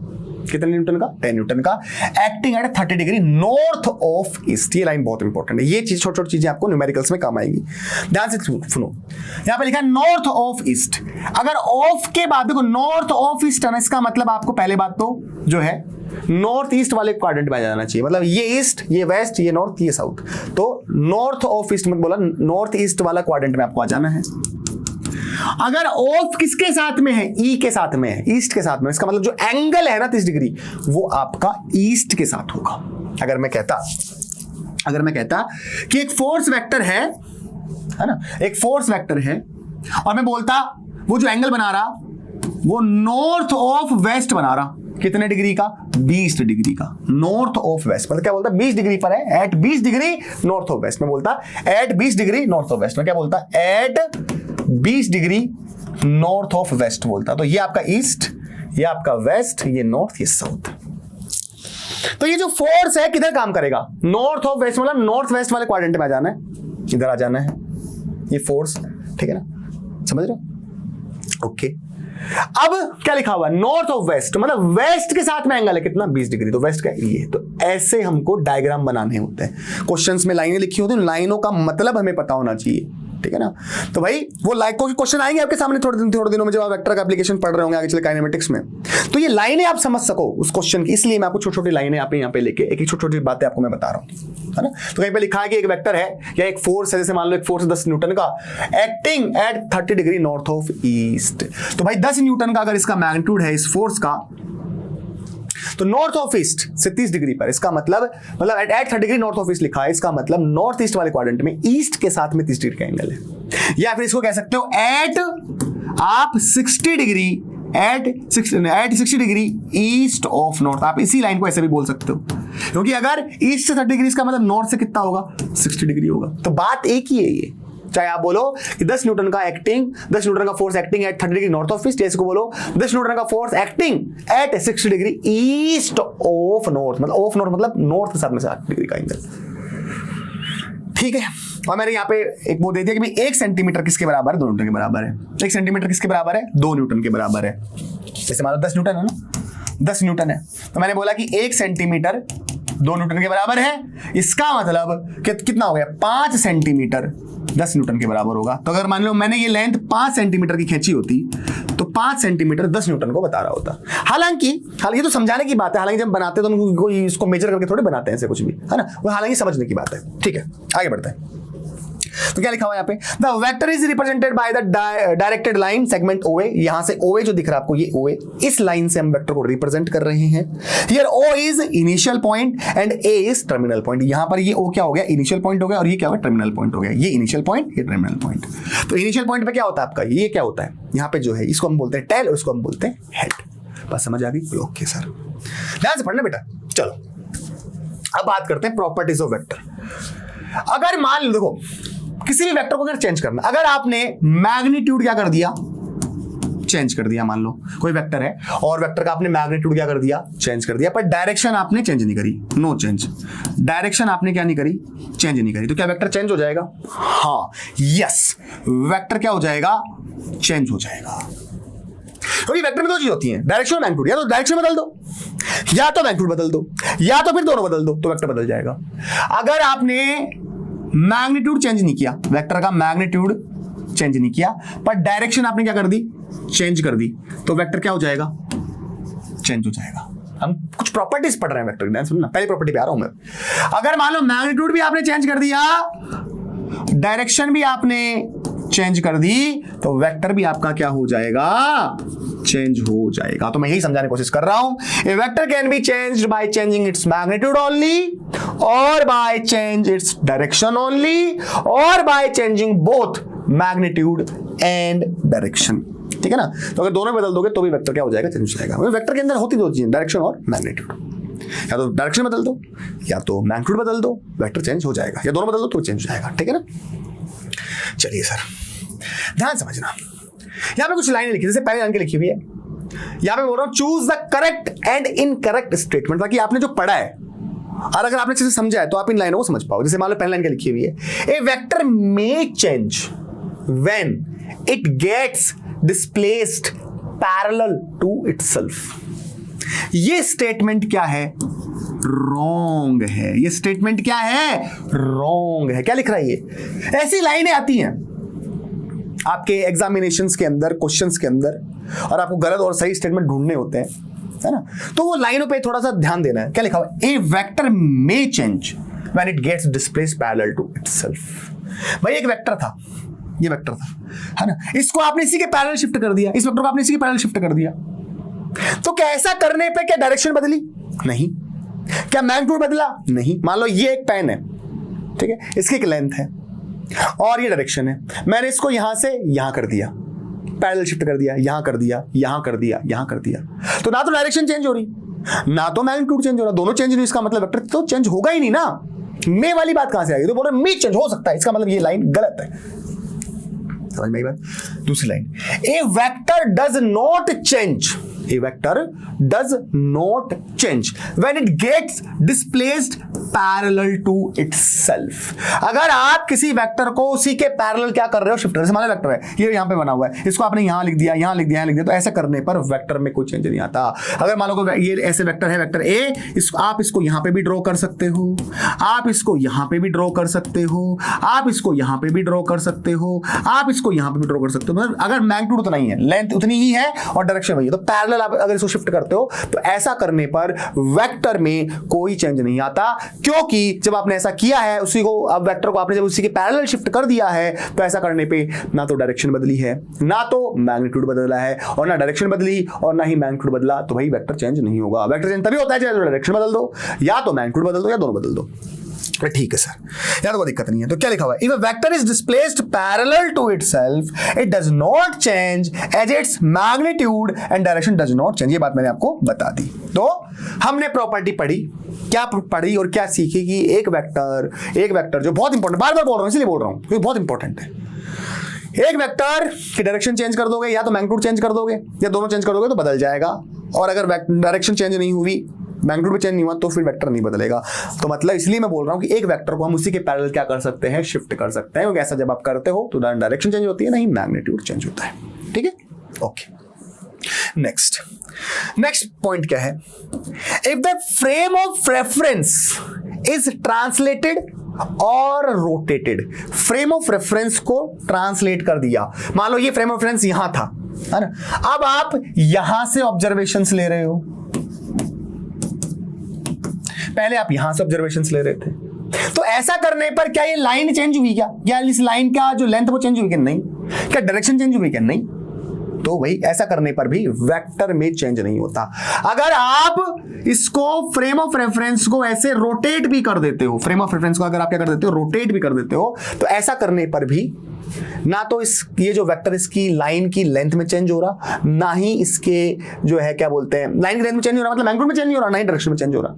कितने न्यूटन का, 10 न्यूटन का, acting at 30 degree north of east. ये लाइन बहुत इंपॉर्टेंट है, ये चीज छोटी छोटी चीजें आपको न्यूमेरिकल्स में काम आएगी, ध्यान से सुनो। यहां पे लिखा है नॉर्थ ऑफ ईस्ट। अगर ऑफ के बाद देखो नॉर्थ ऑफ ईस्ट है, इसका मतलब आपको पहले बात तो जो है नॉर्थ ईस्ट वाले क्वाड्रेंट में आ जाना चाहिए, मतलब ये ईस्ट, ये वेस्ट, ये नॉर्थ, ये साउथ। तो नॉर्थ ऑफ ईस्ट में बोला, नॉर्थ ईस्ट वाला क्वाड्रेंट में आपको आ जाना है। अगर ऑफ किसके साथ में है, ई के साथ में है, ईस्ट के साथ में, इसका मतलब जो एंगल है ना 30 डिग्री, वो आपका ईस्ट के साथ होगा। अगर मैं कहता कि एक फोर्स वेक्टर है ना, एक फोर्स वेक्टर है, और मैं बोलता वो जो एंगल बना रहा वो नॉर्थ ऑफ वेस्ट बना रहा, कितने डिग्री का, 20 डिग्री का, नॉर्थ ऑफ वेस्ट। मतलब क्या बोलता, 20 डिग्री पर है, at 20 degree north of west में बोलता, at 20 degree north of west में क्या बोलता, at 20 degree north of west बोलता। तो ये आपका ईस्ट, ये आपका वेस्ट, ये नॉर्थ, ये साउथ। तो ये जो फोर्स है किधर काम करेगा, नॉर्थ ऑफ वेस्ट, मतलब नॉर्थ वेस्ट वाले क्वाड्रेंट में आ जाना है, इधर आ जाना है ये फोर्स, ठीक है ना, समझ रहे हो? ओके अब क्या लिखा हुआ, नॉर्थ ऑफ वेस्ट, मतलब वेस्ट के साथ में एंगल है कितना, 20 डिग्री, तो वेस्ट का ये। तो ऐसे हमको डायग्राम बनाने होते हैं। क्वेश्चंस में लाइनें लिखी होती हैं, लाइनों का मतलब हमें पता होना चाहिए, ठीक है ना। तो भाई वो लाइक क्वेश्चन आएंगे आपके सामने थोड़े दिनों में, जब आप वेक्टर का एप्लीकेशन पढ़ रहे होंगे आगे चले काइनेमेटिक्स में, तो ये लाइनें आप समझ सको उस क्वेश्चन की, इसलिए मैं आपको छोटी छोटी लाइनें यहाँ पे लेके एक छोटी छोटी बातें आपको मैं बता रहा हूँ, है ना। तो कहीं पे लिखा है कि एक वेक्टर है या एक फोर्स है, जैसे मान लो एक फोर्स है 10 न्यूटन का, acting at 30 degree north of east. तो भाई 10 न्यूटन का अगर इसका मैग्नीट्यूड है इस फोर्स का, तो नॉर्थ ऑफ ईस्ट से 30 डिग्री पर, इसका मतलब at 30 degree north of east लिखा है, इसका मतलब नॉर्थ ईस्ट वाले क्वाड्रेंट में ईस्ट के साथ में 30 डिग्री का एंगल है। या फिर इसको कह सकते हो एट आप 60 degree, at 60 degree east of north. आप इसी लाइन को ऐसे भी बोल सकते हो, क्योंकि अगर ईस्ट से 30 डिग्री, इसका मतलब नॉर्थ से कितना होगा, 60 डिग्री होगा। तो बात एक ही है ये, चाहे आप बोलो कि 10 न्यूटन का force acting at 30 degree north of east, जैसे को बोलो 10 न्यूटन का force acting at 60 degree east of north, मतलब ऑफ नॉर्थ मतलब नॉर्थ के साथ में 60 डिग्री का एंगल, ठीक है। और मैंने यहाँ पे एक वो दे दिया कि भाई 1 सेंटीमीटर किसके बराबर है, 2 न्यूटन के बराबर है। 1 सेंटीमीटर किसके बराबर है, 2 न्यूटन के बराबर है। जैसे मान लो 10 न्यूटन है ना, 10 न्यूटन है, तो मैंने बोला कि 1 सेंटीमीटर 2 न्यूटन के बराबर है, इसका मतलब कितना हो गया, 5 सेंटीमीटर 10 न्यूटन के बराबर होगा। तो अगर मान लो मैंने ये लेंथ 5 सेंटीमीटर की खींची होती, तो 5 सेंटीमीटर 10 न्यूटन को बता रहा होता। हालांकि ये तो समझाने की बात है, हालांकि जब बनाते हैं तो कोई इसको मेजर करके थोड़े बनाते हैं ऐसे कुछ भी, है ना, वो हालांकि समझने की बात है, ठीक है। आगे बढ़ते हैं। तो क्या लिखा हुआ है यहाँ पे, the vector is represented by the directed line segment OA। यहां से OA जो दिख रहा है आपको, ये OA, इस लाइन से हम वेक्टर को रिप्रेजेंट कर रहे हैं। Here O is initial point and A is terminal point. यहां पर ये O क्या हो गया, इनिशियल पॉइंट हो गया, और ये क्या हो गया, टर्मिनल पॉइंट हो गया। ये इनिशियल पॉइंट, ये टर्मिनल पॉइंट। तो इनिशियल पॉइंट पे क्या होता है आपका, ये क्या होता है, यहां पे जो है इसको हम बोलते हैं टेल और इसको हम बोलते हैं हेड। बात समझ आ गई? ओके सर, ध्यान से पढ़ना बेटा। चलो अब बात करते हैं प्रॉपर्टीज ऑफ वेक्टर। अगर मान लो, देखो किसी भी वेक्टर को अगर चेंज करना, अगर आपने मैग्नीट्यूड क्या कर दिया, चेंज कर दिया, मान लो कोई वेक्टर है और वेक्टर का आपने मैग्नीट्यूड क्या कर दिया, चेंज कर दिया, पर डायरेक्शन आपने चेंज नहीं करी, नो चेंज, डायरेक्शन आपने क्या नहीं करी, चेंज नहीं करी, तो क्या वेक्टर चेंज हो जाएगा? हाँ, यस, वेक्टर क्या हो जाएगा, चेंज हो जाएगा। क्योंकि वेक्टर में दो चीज होती हैं, डायरेक्शन और मैग्नीट्यूड, या तो डायरेक्शन बदल दो या तो मैग्नीट्यूड बदल दो या तो फिर दोनों बदल दो, तो वेक्टर बदल जाएगा। अगर आपने मैग्नीट्यूड चेंज नहीं किया, वेक्टर का मैग्नीट्यूड चेंज नहीं किया, पर डायरेक्शन आपने क्या कर दी, चेंज कर दी, तो वेक्टर क्या हो जाएगा, चेंज हो जाएगा। हम कुछ प्रॉपर्टीज पढ़ रहे हैं वेक्टर की, सुनना, पहली प्रॉपर्टी पे आ रहा हूं मैं। अगर मान लो मैग्नीट्यूड भी आपने चेंज कर दिया, डायरेक्शन भी आपने चेंज कर दी, तो वेक्टर भी आपका क्या हो जाएगा, चेंज हो जाएगा। तो मैं यही समझाने की कोशिश कर रहा हूं, a vector can be changed by changing its magnitude only, और by change its direction only, और by changing both magnitude and direction. ठीक है ना? तो अगर दोनों बदल दोगे तो भी वेक्टर क्या हो जाएगा, चेंज हो जाएगा। वेक्टर के अंदर होती दो चीजें, डायरेक्शन और मैग्नीट्यूड। या तो डायरेक्शन बदल दो या तो मैग्नीट्यूड बदल दो, वेक्टर चेंज हो जाएगा, या दोनों बदल दो तो चेंज हो जाएगा। ठीक है ना? चलिए सर, ध्यान समझना, यहां पे कुछ लाइनें लिखी, जैसे पहले लाइन के लिखी हुई है, यहां पे बोल रहा हूं choose the correct and incorrect statement, ताकि आपने जो पढ़ा है और अगर आपने अच्छे से समझा है तो आप इन लाइनों को समझ पाओ। जैसे मान लो पहली लाइन के लिखी हुई है, a vector may change when it gets displaced parallel to itself. ये स्टेटमेंट क्या है, रॉन्ग है। ये स्टेटमेंट क्या है, रॉन्ग है। क्या लिख रहा है ये? ऐसी लाइनें आती हैं आपके एग्जामिनेशंस के अंदर, क्वेश्चंस के अंदर, और आपको गलत और सही स्टेटमेंट ढूंढने होते हैं, है ना? तो वो लाइनों पे थोड़ा सा ध्यान देना है। क्या लिखा हुआ है? A vector may change when it gets displaced parallel to itself. भाई एक वेक्टर था, ये वेक्टर था, है ना? इसको आपने इसी के पैरेलल शिफ्ट कर दिया, इस वेक्टर को आपने इसी के पैरेलल शिफ्ट कर दिया, तो क्या ऐसा करने पे क्या डायरेक्शन बदली? नहीं। क्या मैग्नीट्यूड बदला? नहीं। मान लो ये एक पेन है, ठीक है, इसकी एक लेंथ है और ये डायरेक्शन है, मैंने इसको यहां से यहां कर दिया, पैरेलल शिफ्ट कर दिया, यहां कर दिया, यहां कर दिया, यहां कर दिया, तो ना तो डायरेक्शन चेंज हो रही, ना तो मैग्नीट्यूड चेंज हो रहा, दोनों चेंज नहीं, इसका मतलब वेक्टर तो चेंज होगा ही नहीं ना। मे वाली बात कहां से आ गई? तो बोल रहे मे चेंज हो सकता है, इसका मतलब ये लाइन गलत है। समझ में आई बात? दूसरी line, A vector does not change, a vector does not change when it gets displaced parallel to itself। अगर आप किसी वेक्टर को उसी के पैरेलल क्या कर रहे हो, शिफ्ट, जैसे मान लो वेक्टर है, ये यहां पे बना हुआ है, इसको आपने यहां लिख दिया, यहां लिख दिया, यहां लिख दिया, तो ऐसा करने पर वेक्टर में कोई चेंज नहीं आता। अगर मान लो ये ऐसे वेक्टर है, वेक्टर ए, आप इसको यहां पे भी ड्रॉ कर सकते हो, आप इसको यहां पे भी ड्रॉ कर सकते हो, आप इसको यहां पे भी ड्रॉ कर सकते हो, आप इसको यहां पे भी ड्रॉ कर सकते हो। मतलब अगर मैग्नीट्यूड उतना ही है, लेंथ उतनी ही है और डायरेक्शन वही है, तो पैरेलल आप अगर इसको शिफ्ट करते हो तो ऐसा करने पर वेक्टर में कोई चेंज नहीं आता, क्योंकि जब आपने ऐसा किया है, उसी को, अब वेक्टर को आपने जब उसी के पैरेलल शिफ्ट कर दिया है, तो ऐसा करने पे ना तो डायरेक्शन बदली है, ना तो मैग्नीट्यूड बदला है, और ना डायरेक्शन बदली और ना ही मैग्नीट्यूड बदला, तो भाई वेक्टर चेंज नहीं होगा। वेक्टर चेंज तभी होता है जब डायरेक्शन बदल दो, या तो मैग्नीट्यूड बदल दो, या दोनों बदल दो। ठीक है सर, यहां तो कोई दिक्कत नहीं है। तो क्या लिखा हुआ है? If a vector is displaced parallel to itself it does not change as its magnitude and direction does not change. ये बात मैंने आपको बता दी। तो हमने प्रॉपर्टी पढ़ी, क्या पढ़ी और क्या सीखी कि एक वेक्टर जो बहुत इंपॉर्टेंट, बार बार बोल रहा हूं इसलिए बोल रहा हूं क्योंकि बहुत इंपॉर्टेंट है, एक वेक्टर की डायरेक्शन चेंज कर दोगे, या तो मैग्नीट्यूड चेंज कर दोगे, या दोनों चेंज कर दोगे तो बदल जाएगा, और अगर डायरेक्शन चेंज नहीं हुई, मैग्नीट्यूड भी चेंज नहीं हुआ, तो फिर वेक्टर नहीं बदलेगा। तो मतलब इसलिए मैं बोल रहा हूं कि एक वेक्टर को हम उसी के पैरेलल क्या कर सकते हैं, शिफ्ट कर सकते हैं, क्योंकि ऐसा जब आप करते हो तो डायरेक्शन चेंज होती है, नहीं मैग्नीट्यूड चेंज होता है। ठीक है, ओके। नेक्स्ट पॉइंट क्या है? If the frame of reference is translated और रोटेटेड, फ्रेम ऑफ रेफरेंस को ट्रांसलेट कर दिया, मान लो ये फ्रेम ऑफ रेफरेंस यहां था, है ना, अब आप यहां से ऑब्जर्वेशंस ले रहे हो, पहले आप यहां से ऑब्जर्वेशंस ले रहे थे, तो ऐसा करने पर क्या ये लाइन चेंज हुई क्या? या इस लाइन का जो लेंथ वो चेंज हुई क्या? नहीं। क्या डायरेक्शन चेंज हुई क्या? नहीं। तो वही ऐसा करने पर भी वेक्टर में चेंज नहीं होता। अगर आप इसको फ्रेम ऑफ रेफरेंस को ऐसे रोटेट भी कर देते हो, फ्रेम ऑफ रेफरेंस को अगर आप क्या कर देते हो, रोटेट भी कर देते हो, तो ऐसा करने पर भी ना तो ये जो वेक्टर इसकी लाइन की लेंथ में चेंज हो रहा, ना ही इसके जो है क्या बोलते हैं लाइन की लेंथ में चेंज हो रहा, मतलब मैग्नीट्यूड में चेंज नहीं हो रहा, ना ही डायरेक्शन में चेंज हो रहा।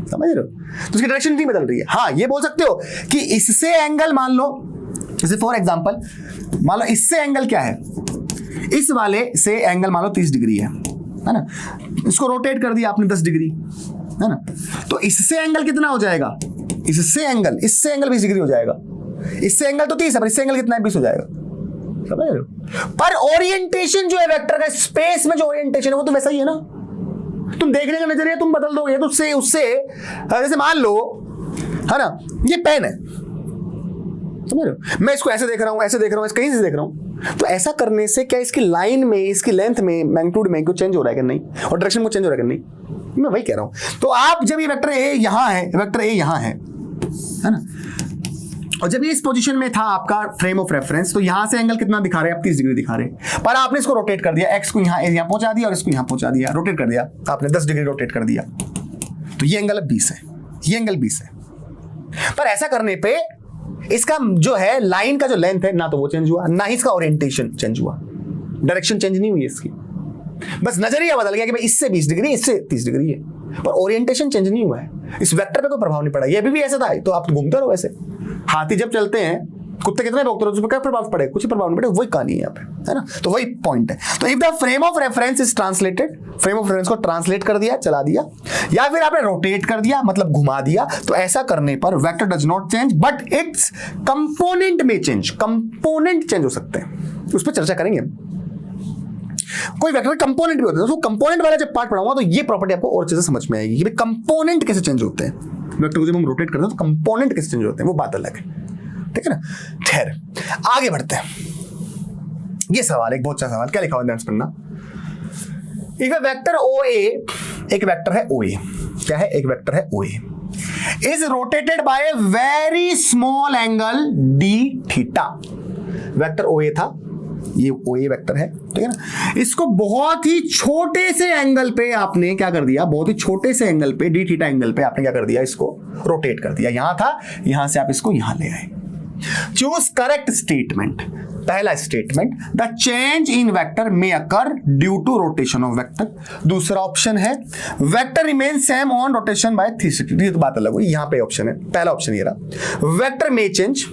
समझ रहे हो? तो उसकी डायरेक्शन नहीं बदल रही है। हाँ, ये बोल सकते हो कि इससे एंगल मान लो, जैसे फॉर एग्जांपल मान लो इससे एंगल क्या है, इस वाले से एंगल मान लो 30 डिग्री है ना, इसको रोटेट कर दिया आपने 10 डिग्री, है ना, तो इससे एंगल कितना हो जाएगा, इससे एंगल 20 डिग्री हो जाएगा। इससे एंगल तो 30 है, पर इससे एंगल कितना है, 20 हो जाएगा। समझ रहे हो? पर ओरिएंटेशन जो है वेक्टर का, स्पेस में जो ओरिएंटेशन है वो तो वैसा ही है ना। तुम देखने का नजरिया तुम बदल दोगे तो उससे जैसे मान लो, है ना, ये पेन है, समझ रहे हो, मैं इसको ऐसे देख रहा हूं, ऐसे देख रहा हूं, कहीं से देख रहा हूं, तो ऐसा करने से क्या इसकी लाइन में, इसकी लेंथ में, मैग्नीट्यूड में कुछ चेंज हो रहा है कि नहीं, और डायरेक्शन में चेंज हो रहा है कि नहीं, मैं वही कह रहा हूं। तो आप जब ये वेक्टर ए यहां है, वेक्टर ए यहां है ना, और जब ये इस पोजीशन में था आपका फ्रेम ऑफ रेफरेंस, तो यहां से एंगल कितना दिखा रहे हैं आप, 30 डिग्री दिखा रहे हैं, पर आपने इसको रोटेट कर दिया, एक्स को यहां पहुंचा दिया और इसको यहां पहुंचा दिया, रोटेट कर दिया आपने, 10 डिग्री रोटेट कर दिया, तो ये एंगल 20 है, ये एंगल 20 है। पर ऐसा करने पे इसका जो है लाइन का जो लेंथ है, ना तो वो चेंज हुआ, ना ही इसका ओरिएंटेशन चेंज हुआ, डायरेक्शन चेंज नहीं हुई इसकी, बस नजरिया बदल गया कि भाई इससे 20 डिग्री, इससे 30 डिग्री है, पर ओरिएंटेशन चेंज नहीं हुआ है, इस वेक्टर पे कोई प्रभाव नहीं पड़ा। ये भी ऐसा था, तो आप घूमते रहो वैसे, हाथी जब चलते हैं, कुत्ते कितने भौंकते रहो, उसमें क्या प्रभाव पड़े, कुछ प्रभाव नहीं पड़े, वही कहानी है यहाँ पे, है ना, तो वही पॉइंट है। तो if the frame of reference is translated, frame of reference को ट्रांसलेट कर दिया, चला दिया, या फिर आपने रोटेट कर दिया, मतलब घुमा दिया, तो ऐसा करने पर vector does not change but it's component में चेंज, कंपोनेंट चेंज हो सकते हैं, उस पर चर्चा करेंगे। कोई वेक्टर कंपोनेंट भी होते हैं, तो कंपोनेंट वाला जब पार्ट पढ़ाऊंगा तो ये प्रॉपर्टी आपको और चीजें समझ में आएगी कि कंपोनेंट कैसे चेंज होते हैं, वेक्टर को जब हम रोटेट करते हैं तो कंपोनेंट कैसे चेंज होते हैं, वो बात अलग है, ठीक है ना। खैर आगे बढ़ते हैं। ये सवाल एक बहुत अच्छा सवाल, क्या लिखा हुआ ध्यान से पढ़ना। एक वेक्टर OA, एक वेक्टर है OA, क्या है, एक वेक्टर है OA is rotated bye a very small angle d theta. Vector OA था, ये OA वेक्टर है, ठीक है ना, इसको बहुत ही छोटे से एंगल पे आपने क्या कर दिया, बहुत ही छोटे से एंगल पे, d थीटा एंगल पे आपने क्या कर दिया, इसको रोटेट कर दिया। यहां था, यहां से आप इसको यहां ले आए। Choose correct statement. पहला statement, the change in vector may occur due to rotation of vector. दूसरा ऑप्शन है vector remain same on rotation by 360। ये तो बात अलग हुई, यहां पे ऑप्शन है, पहला ऑप्शन ये रहा, वेक्टर मे चेंज।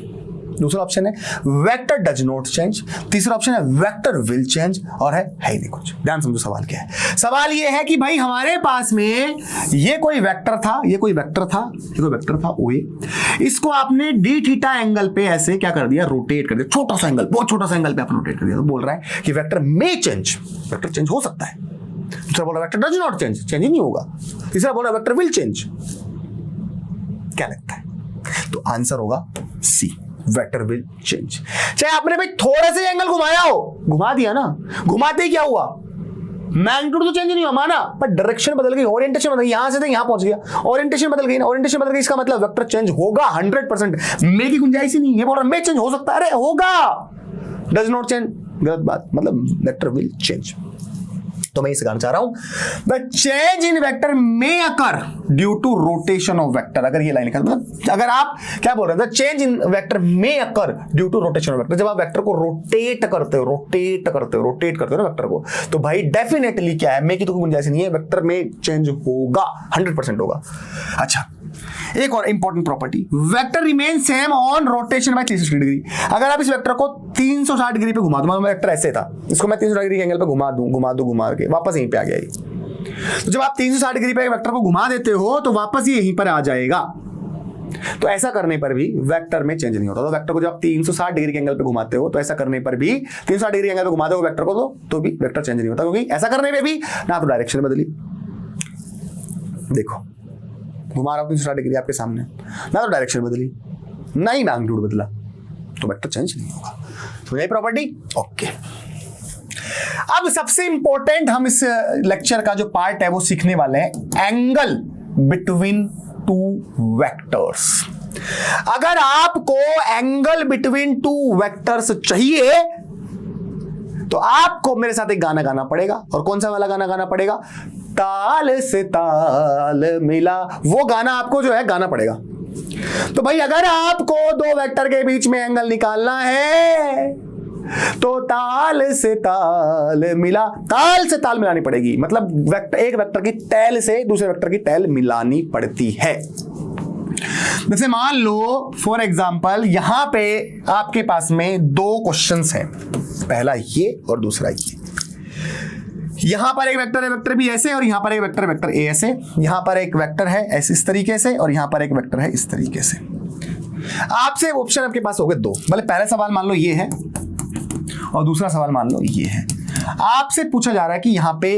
दूसरा ऑप्शन है वेक्टर डज नॉट चेंज। तीसरा ऑप्शन है वेक्टर विल चेंज, और है ही नहीं कुछ। ध्यान समझो सवाल क्या है। सवाल ये है कि भाई हमारे पास में ये कोई वेक्टर था, ये कोई वेक्टर था, ये कोई वेक्टर था OA, इसको आपने d थीटा एंगल पे ऐसे क्या कर दिया, रोटेट कर दिया, छोटा सा एंगल, बहुत छोटा सा एंगल पे आपने रोटेट कर दिया। तो बोल रहा है कि vector may change, vector change हो सकता है। दूसरा बोल रहा है vector does not change, change ही नहीं होगा। तीसरा बोल रहा है वेक्टर विल चेंज। क्या लगता है? तो आंसर होगा C, वेक्टर विल चेंज। चाहे आपने भाई थोड़ा सा एंगल घुमाया हो, घुमा दिया ना, घुमाते ही क्या हुआ, मैग्नीट्यूड तो चेंज नहीं हुआ माना, पर डायरेक्शन बदल गई, ओरिएंटेशन बदल गई, यहां से तो यहां पहुंच गया, ओरिएंटेशन बदल गई ना, ओरिएंटेशन बदल गई, इसका मतलब वेक्टर चेंज होगा 100%। मे की गुंजाइश ही नहीं है, बोल रहा मे चेंज हो सकता है, अरे होगा, डज नॉट चेंज गलत बात, मतलब वेक्टर विल चेंज। तो मैं ये सिखाना चाह रहा हूं, the change in vector may occur due to rotation of vector. अगर ये लाइन लिखा, मतलब अगर आप क्या बोल रहे हैं, the change in vector may occur due to rotation of vector, जब आप वेक्टर को रोटेट करते हो ना वेक्टर को, तो भाई डेफिनेटली क्या है, मे की तो कोई गुंजाइश नहीं है, वेक्टर में चेंज होगा, 100% होगा। अच्छा, एक और important property, vector remain same on rotation by 360 degree. अगर आप इस वेक्टर को 360 डिग्री पे घुमा दूं, वेक्टर ऐसे था, इसको मैं 360 डिग्री एंगल पे घुमा के वापस यहीं पे आ गया ये। तो जब आप 360 डिग्री पे वेक्टर को घुमा देते हो तो वापस ये यहीं पर आ जाएगा। तो ऐसा करने पर भी वेक्टर में चेंज नहीं होता। तो वेक्टर को जब आप 360 डिग्री के एंगल पे घुमाते हो, तो ऐसा करने पर भी 360 डिग्री एंगल पे घुमाते हो वेक्टर को, तो भी वेक्टर चेंज नहीं होता, क्योंकि ऐसा करने पे भी ना तो डायरेक्शन बदली, देखो घुमा रहा हूं 360 डिग्री आपके सामने, ना तो डायरेक्शन बदली, ना ही मैग्नीट्यूड बदला, तो वेक्टर चेंज नहीं होगा। तो यही प्रॉपर्टी ओके। अब सबसे इंपॉर्टेंट हम इस लेक्चर का जो पार्ट है वो सीखने वाले हैं, एंगल बिटवीन टू वेक्टर्स। अगर आपको एंगल बिटवीन टू वेक्टर्स चाहिए तो आपको मेरे साथ एक गाना गाना पड़ेगा। और कौन सा वाला गाना गाना पड़ेगा? ताल से ताल मिला, वो गाना आपको जो है गाना पड़ेगा। तो भाई अगर आपको दो वेक्टर के बीच में एंगल निकालना है तो ताल से ताल मिला, ताल से ताल मिलानी पड़ेगी, मतलब एक वेक्टर की टैल से दूसरे वेक्टर की टैल मिलानी पड़ती है। जैसे मान लो फॉर एग्जांपल यहां पे आपके पास में दो क्वेश्चंस हैं, पहला ये और दूसरा ये। यहां पर एक वेक्टर है, वेक्टर भी ऐसे, और यहां पर एक वेक्टर, वेक्टर ए ऐसे। यहां पर एक वेक्टर है ऐसे इस तरीके से, और यहां पर एक वेक्टर है इस तरीके से। आपसे ऑप्शन आपके पास हो गए दो, भले पहला सवाल मान लो ये है और दूसरा सवाल मान लो ये है। आपसे पूछा जा रहा है कि यहां पे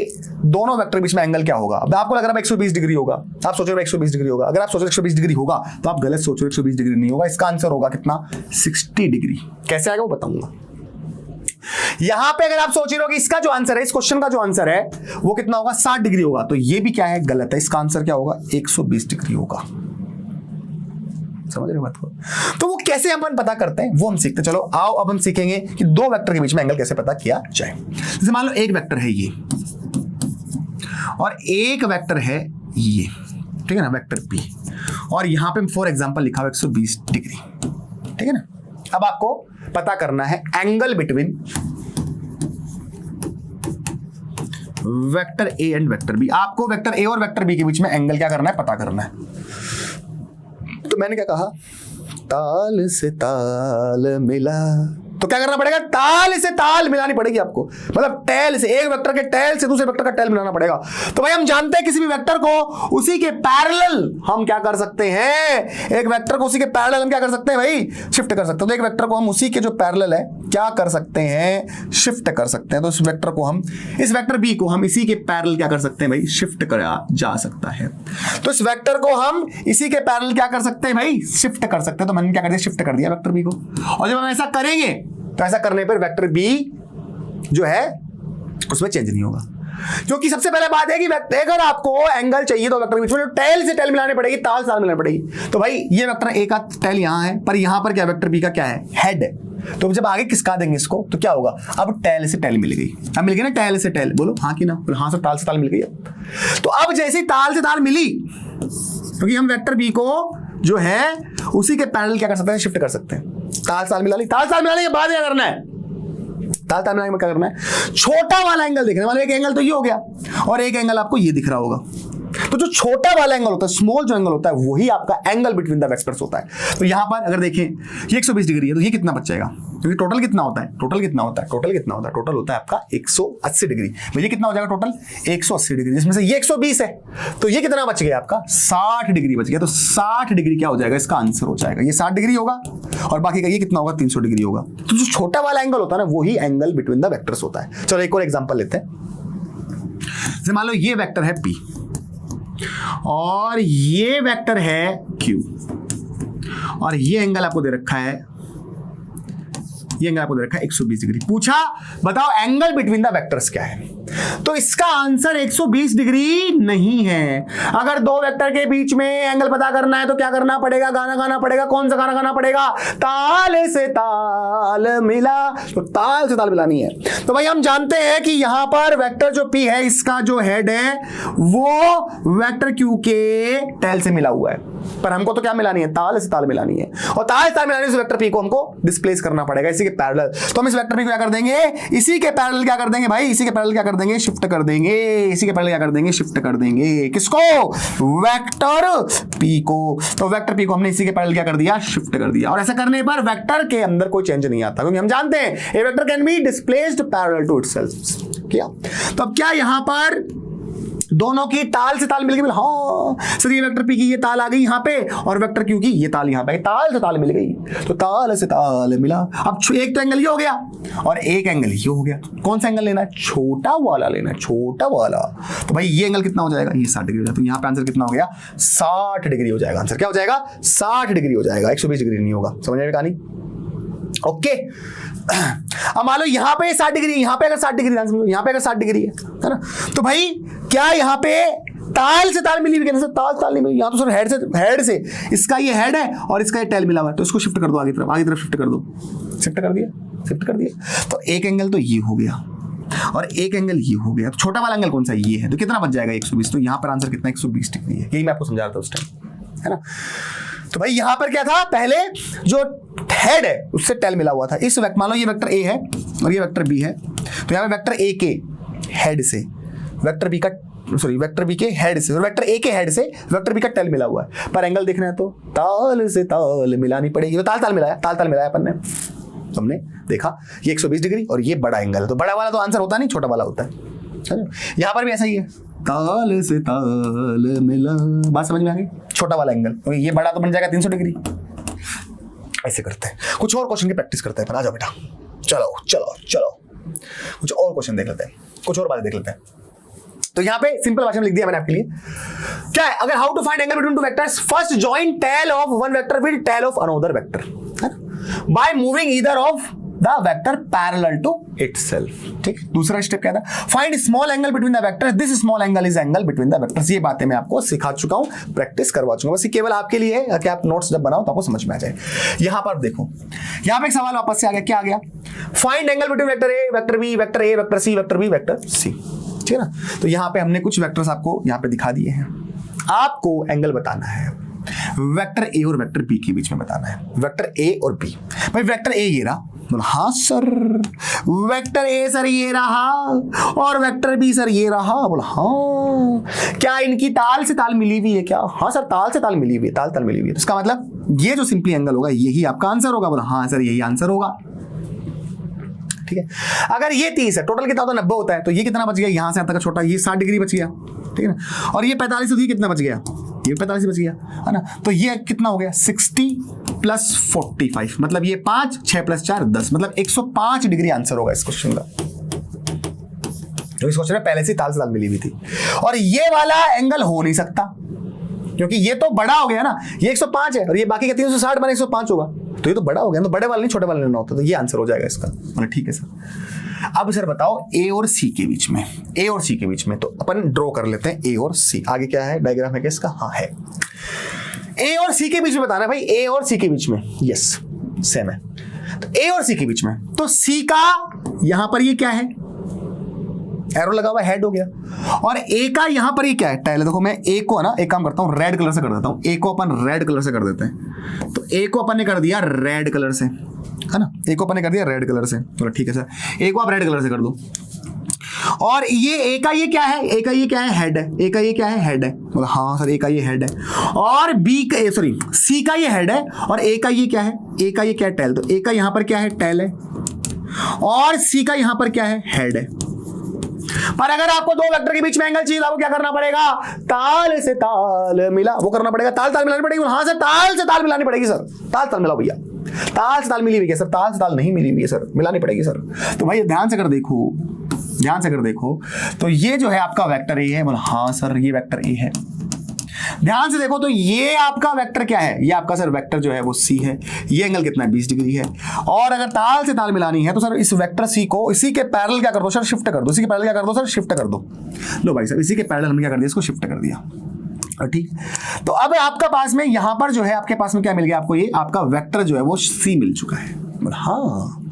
दोनों वेक्टर के बीच में एंगल क्या होगा। अब आपको लग रहा है 120 डिग्री होगा, आप सोच रहे हो 120 डिग्री होगा। अगर आप सोच रहे हो 120 डिग्री होगा तो आप गलत सोच रहे हो, 120 डिग्री नहीं होगा। इसका आंसर होगा कितना? 60 डिग्री। कैसे आएगा वो बताऊंगा। यहां पे अगर आप सोच रहे हो कि इसका जो आंसर है, इस क्वेश्चन का जो आंसर है वो कितना होगा? 60 डिग्री होगा, तो ये भी क्या है? गलत है। इसका आंसर क्या होगा? 120 डिग्री होगा। समझ रहे हो बात को? तो वो कैसे अपन पता करते हैं वो हम सीखते हैं। चलो आओ अब हम सीखेंगे कि दो वेक्टर के बीच में एंगल कैसे पता किया जाए। जैसे मान लो एक वेक्टर है ये और एक वेक्टर है ये, ठीक है ना, वेक्टर P, और यहां पे फॉर एग्जांपल लिखा हुआ 120 डिग्री, ठीक है ना। अब आपको पता करना है angle between vector A and vector B। आपको वेक्टर A और वेक्टर B के बीच में एंगल क्या करना है? पता करना है। तो मैंने क्या कहा? ताल से ताल मिला, तो क्या करना पड़ेगा? ताल से ताल मिलानी पड़ेगी आपको, मतलब टैल से, एक वेक्टर के टैल से दूसरे वेक्टर का टैल मिलाना पड़ेगा। तो भाई हम जानते हैं किसी भी वेक्टर को उसी के पैरेलल हम क्या कर सकते हैं? एक वेक्टर को उसी के पैरेलल हम क्या कर सकते हैं भाई? शिफ्ट कर सकते हैं। तो एक वेक्टर को हम उसी के जो पैरेलल है क्या कर सकते हैं? शिफ्ट कर सकते हैं। तो इस वेक्टर को हम, इस वेक्टर B को हम इसी के पैरेलल क्या कर सकते हैं भाई? शिफ्ट करा जा सकता है। तो इस वेक्टर को हम इसी के पैरेलल क्या कर सकते हैं भाई? शिफ्ट कर सकते हैं। तो मैंने क्या कर दिया? शिफ्ट कर दिया वेक्टर B को। और जब हम ऐसा करेंगे तो ऐसा करने पर वेक्टर B जो है उसमें चेंज नहीं होगा। क्योंकि सबसे पहले बात है कि अगर आपको एंगल चाहिए तो वेक्टर के बीच में टैल से टैल मिलाने पड़ेगी, ताल से ताल मिलानी पड़ेगी। तो भाई ये वेक्टर A का टैल यहां है, पर यहां पर क्या वेक्टर B का क्या है? हेड है। तो जब आगे किसका देंगे इसको तो क्या होगा? अब टैल से टैल मिल गई। अब मिल गई ना टैल से टैल, बोलो हाँ कि ना? बोलो हाँ, से ताल मिल गई। तो अब जैसे ताल से ताल मिली, क्योंकि हम वेक्टर B को जो है उसी के पैरेलल क्या कर सकते हैं? शिफ्ट कर सकते हैं। ताल से ताल मिला ली, ताल से ताल मिलाने के बाद क्या करना है? ताल ताल मिलाने में क्या करना है? छोटा वाला एंगल देखने वाला। एक एंगल तो ये हो गया और एक एंगल आपको ये दिख रहा होगा। तो जो छोटा वाला एंगल होता है, स्मॉल जो एंगल होता है, वही आपका एंगल बिटवीन द वेक्टर्स होता है। तो यहां पर अगर देखें ये 120 डिग्री है, तो ये कितना बच जाएगा? क्योंकि टोटल कितना होता है? टोटल कितना होता है? टोटल होता है आपका 180 डिग्री। ये कितना हो जाएगा टोटल? 180 डिग्री, जिसमें से ये 120 है, तो ये कितना बच गया आपका? 60 डिग्री बच गया। तो 60 डिग्री क्या हो जाएगा? इसका आंसर हो जाएगा ये 60 डिग्री होगा, और बाकी का ये कितना होगा? 300 डिग्री होगा। तो जो छोटा वाला एंगल होता है ना, वही एंगल बिटवीन द वेक्टर्स होता है। चलो एक और एग्जांपल लेते हैं। जैसे मान लो ये वेक्टर है P और ये वेक्टर है Q, और ये एंगल आपको दे रखा है, ये एंगल आपको दे रखा है 120 डिग्री। पूछा बताओ एंगल बिटवीन द वेक्टर्स क्या है? तो इसका आंसर 120 डिग्री नहीं है। अगर दो वेक्टर के बीच में एंगल पता करना है तो क्या करना पड़ेगा? गाना गाना पड़ेगा। कौन सा गाना गाना पड़ेगा? ताल से ताल मिला। तो ताल से ताल मिलानी है। तो भाई हम जानते हैं कि यहां पर वेक्टर जो P है, इसका जो हेड है वो वेक्टर Q के टैल से मिला हुआ है, पर हमको तो क्या मिलानी है? ताल से ताल मिलानी है। और ताल से ताल मिलाने से वेक्टर P को हमको डिस्प्लेस करना पड़ेगा इसी के पैरेलल। तो हम इस वेक्टर P को क्या कर देंगे? इसी के पैरेलल क्या कर देंगे भाई? इसी के पैरेलल क्या कर देंगे? शिफ्ट कर देंगे। इसी के पैरेलल क्या कर देंगे? शिफ्ट कर देंगे। किसको? वेक्टर P को। तो वेक्टर P को हमने इसी के पैरेलल क्या कर दिया? शिफ्ट कर दिया। और ऐसा करने पर वेक्टर के अंदर कोई चेंज नहीं आता, क्योंकि हम जानते हैं a vector can be displaced parallel to itself. क्या? तो अब क्या यहां पर दोनों की ताल से ताल मिल गई? हाँ सर, ये वेक्टर P की ये ताल आ गई यहाँ पे, और वेक्टर Q की ये ताल यहाँ पे, ताल से ताल मिल गई। तो ताल से ताल मिला। अब एक तो एंगल ये हो गया और एक एंगल ये हो गया। कौन सा एंगल लेना है? छोटा वाला लेना है, छोटा वाला। तो भाई ये एंगल कितना हो जाएगा? ये 60 डिग्री हो जाएगा। तो यहाँ पे आंसर कितना हो गया? 60 डिग्री हो जाएगा। आंसर क्या हो जाएगा? 60 डिग्री हो जाएगा, 120 डिग्री नहीं होगा। समझ में कहानी? ओके। अब मान लो यहां पे 60 डिग्री, यहां पे अगर 60 डिग्री, यहां पे अगर 60 डिग्री है ना, तो भाई क्या यहां पे ताल से ताल मिली हुई है सर, ताल नहीं मिली, यहाँ तो सर हेड से इसका ये हेड है और इसका ये टेल मिला हुआ है, तो इसको शिफ्ट कर दो आगे तरफ शिफ्ट कर दो, शिफ्ट कर दिया। तो एक एंगल तो ये हो गया और एक एंगल ये हो गया। तो छोटा वाला एंगल कौन सा, ये है, तो कितना बच जाएगा 120। तो यहाँ पर आंसर कितना 120 डिग्री है, यही मैं आपको समझा रहा था उस टाइम, है ना। तो भाई यहाँ पर क्या था, पहले जो हेड है उससे टेल मिला हुआ था। इस वेक्टर, मान लो ये वेक्टर ए है और ये वेक्टर बी है, तो यहाँ पे वेक्टर ए के हेड से वेक्टर बी का वेक्टर बी के हेड से और वेक्टर ए के हेड से वेक्टर बी का टेल मिला हुआ है। पर एंगल देखना है तो ताल से ताल मिलानी पड़ेगी। तो ताल मिलाया अपन ने, हमने देखा ये 120 डिग्री और ये बड़ा एंगल है, तो बड़ा वाला तो आंसर होता नहीं, छोटा वाला होता है। यहाँ पर भी ऐसा ही है, ताल से ताल मिला, बात समझ में आ गई। छोटा वाला एंगल, तो ये बड़ा तो बन जाएगा 300 डिग्री। ऐसे करते हैं, कुछ और क्वेश्चन की प्रैक्टिस करते हैं। आ जाओ बेटा, चलो कुछ और क्वेश्चन देख लेते हैं, कुछ और बातें देख लेते हैं। तो यहाँ पे सिंपल भाषा में लिख दिया मैंने आपके लिए, क्या है, अगर how to find angle between two vectors, first join tail of one vector with tail of another vector by moving either of the vector parallel to itself. ठीक, दूसरा स्टेप क्या था, find small angle between the vectors, this small angle is angle between the vectors. ये बातें मैं आपको सिखा चुका हूं, प्रैक्टिस करवा चुका हूं, बस ये केवल आपके लिए है कि आप नोट्स जब बनाओ तो आपको समझ में आ जाए। यहां पर देखो, यहां पे एक सवाल वापस से आ गया, क्या आ गया, find angle between vector A, vector B, vector A, vector C, vector B, vector C. ठीक है ना। तो यहां पे हमने कुछ वेक्टर्स आपको यहां पे दिखा दिए हैं, आपको एंगल बताना है वेक्टर ए और वेक्टर बी के बीच में बताना है, वेक्टर ए और बी। भाई वेक्टर ए ये रहा, बोला हाँ सर, वेक्टर ए सर ये रहा और वेक्टर बी सर ये रहा, बोला हाँ। क्या इनकी ताल से ताल मिली हुई है क्या, हाँ सर ताल से ताल मिली हुई है, ताल मिली हुई है। तो इसका मतलब ये जो सिंपली एंगल होगा यही आपका आंसर होगा, बोला हाँ सर यही आंसर होगा। ठीक है, अगर ये 30 है, टोटल कितना होता है 90 होता है, तो ये कितना बच गया, यहां से यहां तक का छोटा, ये 60 डिग्री बच गया। ठीक है ना, और ये 45, तो ये कितना बच गया, ये 45 बच गया, है ना। तो ये कितना हो गया 60 + 45, मतलब ये 5, 6 + 4 10, मतलब 105 डिग्री आंसर होगा इस क्वेश्चन का। जो इस क्वेश्चन में पहले से ताल से ताल मिली हुई थी, और ये वाला एंगल हो नहीं सकता क्योंकि ये तो बड़ा हो गया ना, ये 105 है और ये बाकी का 360 बने 105 होगा, तो ये तो बड़ा हो गया, तो बड़े वाले नहीं छोटे वाले लेना होता, तो ये आंसर हो जाएगा इसका। मतलब ठीक है सर। अब सर बताओ ए और सी के बीच में, ए और सी के बीच में, तो अपन ड्रॉ कर लेते हैं ए और सी। आगे क्या है, डायग्राम है क्या इसका, हाँ है। ए और सी के बीच में बताना है भाई, ए और सी के बीच में, यस सेम है। तो ए और सी के बीच में, तो सी का यहां पर ये क्या है, एरो लगा हुआ, हेड हो गया, और ए का यहां पर ये क्या है, टेल। देखो मैं ए को ना एक काम करता हूं, रेड कलर से कर देता हूं, ए को अपन रेड कलर से कर देते हैं। तो ए को अपन ने कर दिया रेड कलर से, है ना, ए को अपन ने कर दिया रेड कलर से, चलो ठीक है सर, ए को आप रेड कलर से कर दो। और ये ए का ये क्या है, ए का ये क्या है, हेड है, ए का ये क्या है, हेड है, मतलब हाँ सर ए का ये हेड है, और बी का सॉरी सी का ये हेड है, और ए का ये क्या है, ए का ये क्या है, टेल। तो ए का यहां पर क्या है, टेल है, और सी का यहां पर क्या है, हेड है। पर अगर आपको दो वेक्टर के बीच में एंगल चाहिए, आपको क्या करना पड़ेगा, ताल से ताल मिला, वो करना पड़ेगा, ताल मिलानी पड़ेगी। हाँ सर ताल से ताल मिलानी पड़ेगी सर, ताल मिलाओ भैया, ताल से ताल मिली हुई है सर, ताल से ताल नहीं मिली हुई है सर, मिलानी पड़ेगी सर। तो भाई ध्यान से कर देखो, ध्यान से कर देखो, तो ये जो है आपका वेक्टर ए है, बोला हाँ सर ये वेक्टर ए है। ध्यान से देखो, तो ये आपका वेक्टर क्या है, ये आपका सर वेक्टर जो है वो सी है, ये एंगल कितना है 20 डिग्री है। और अगर ताल से ताल मिलानी है तो सर इस वेक्टर सी को इसी के पैरेलल क्या कर दो सर, शिफ्ट कर दो, इसी के पैरेलल क्या कर दो सर, शिफ्ट कर दो। लो भाई सर इसी के पैरेलल हमने क्या कर दिया, इसको शिफ्ट कर दिया, ठीक। तो अब आपका पास में यहां पर जो है आपके पास में क्या मिल गया आपको, ये आपका वेक्टर जो है वो सी मिल चुका है। हाँ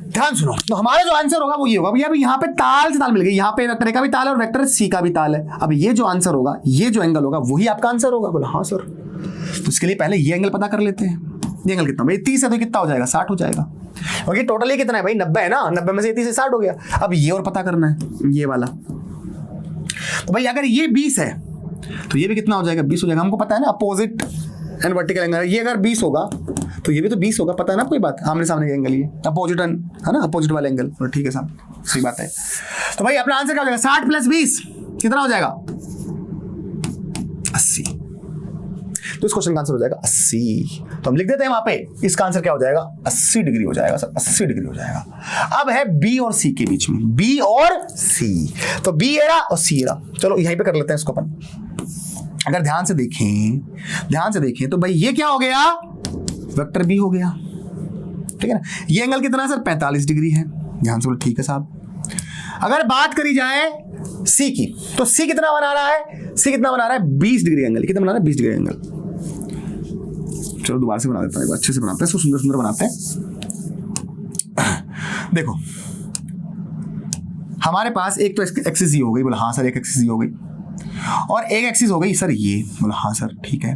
ध्यान सुनो, तो हमारा जो आंसर होगा वो ये होगा भैया, यहाँ पे ताल से ताल मिल गई, यहाँ पे वेक्टर ए का भी ताल है और वेक्टर सी का भी ताल है। अब ये जो आंसर होगा, ये जो एंगल होगा वही आपका आंसर होगा। बोला हाँ सर, तो इसके लिए पहले ये एंगल पता कर लेते हैं। ये एंगल कितना भाई, 30 है तो कितना हो जाएगा, 60 हो जाएगा। ओके टोटल ये कितना है भाई, 90 है ना, 90 में से 30 से 60 हो गया। अब ये और पता करना है, ये वाला। तो भाई अगर ये 20 है तो ये भी कितना हो जाएगा, 20 हो जाएगा। हमको पता है ना अपोजिट एंड वर्टिकल एंगल, ये अगर 20 होगा तो ये भी तो 20 होगा, पता है ना कोई बात, आमने सामने एंगल, ये अपोजिट है ना, अपोजिट वाला एंगल। ठीक है साहब, सही बात है। तो भाई अपना आंसर क्या हो जाएगा, 60 + 20 कितना हो जाएगा, 80। तो इस क्वेश्चन का आंसर हो जाएगा 80। तो हम लिख देते हैं वहां पे, इसका आंसर क्या हो जाएगा, 80 डिग्री हो जाएगा सर, 80 डिग्री हो जाएगा। अब है बी और सी के बीच में, बी और सी, तो बी एरा और सी एरा। चलो यहीं पे कर लेते हैं इसको अपन। अगर ध्यान से देखें तो भाई ये क्या हो गया, वेक्टर बी हो गया, ठीक है ना। ये एंगल कितना सर, 45 डिग्री है, ध्यान से बोलो। ठीक है साहब, अगर बात करी जाए सी की, तो सी कितना बना रहा है, सी कितना बना रहा है 20 डिग्री एंगल। कितना बना रहा है 20 डिग्री एंगल। चलो दोबारा से बना देता हूं, अच्छे से बनाते हैं इसको, सुंदर सुंदर बनाते हैं। देखो हमारे पास एक तो एक्सिस ये हो गई, बोला हाँ सर एक एक्सिस ये हो गई, और एक एक्सिस हो गई सर ये, बोला हाँ सर ठीक है।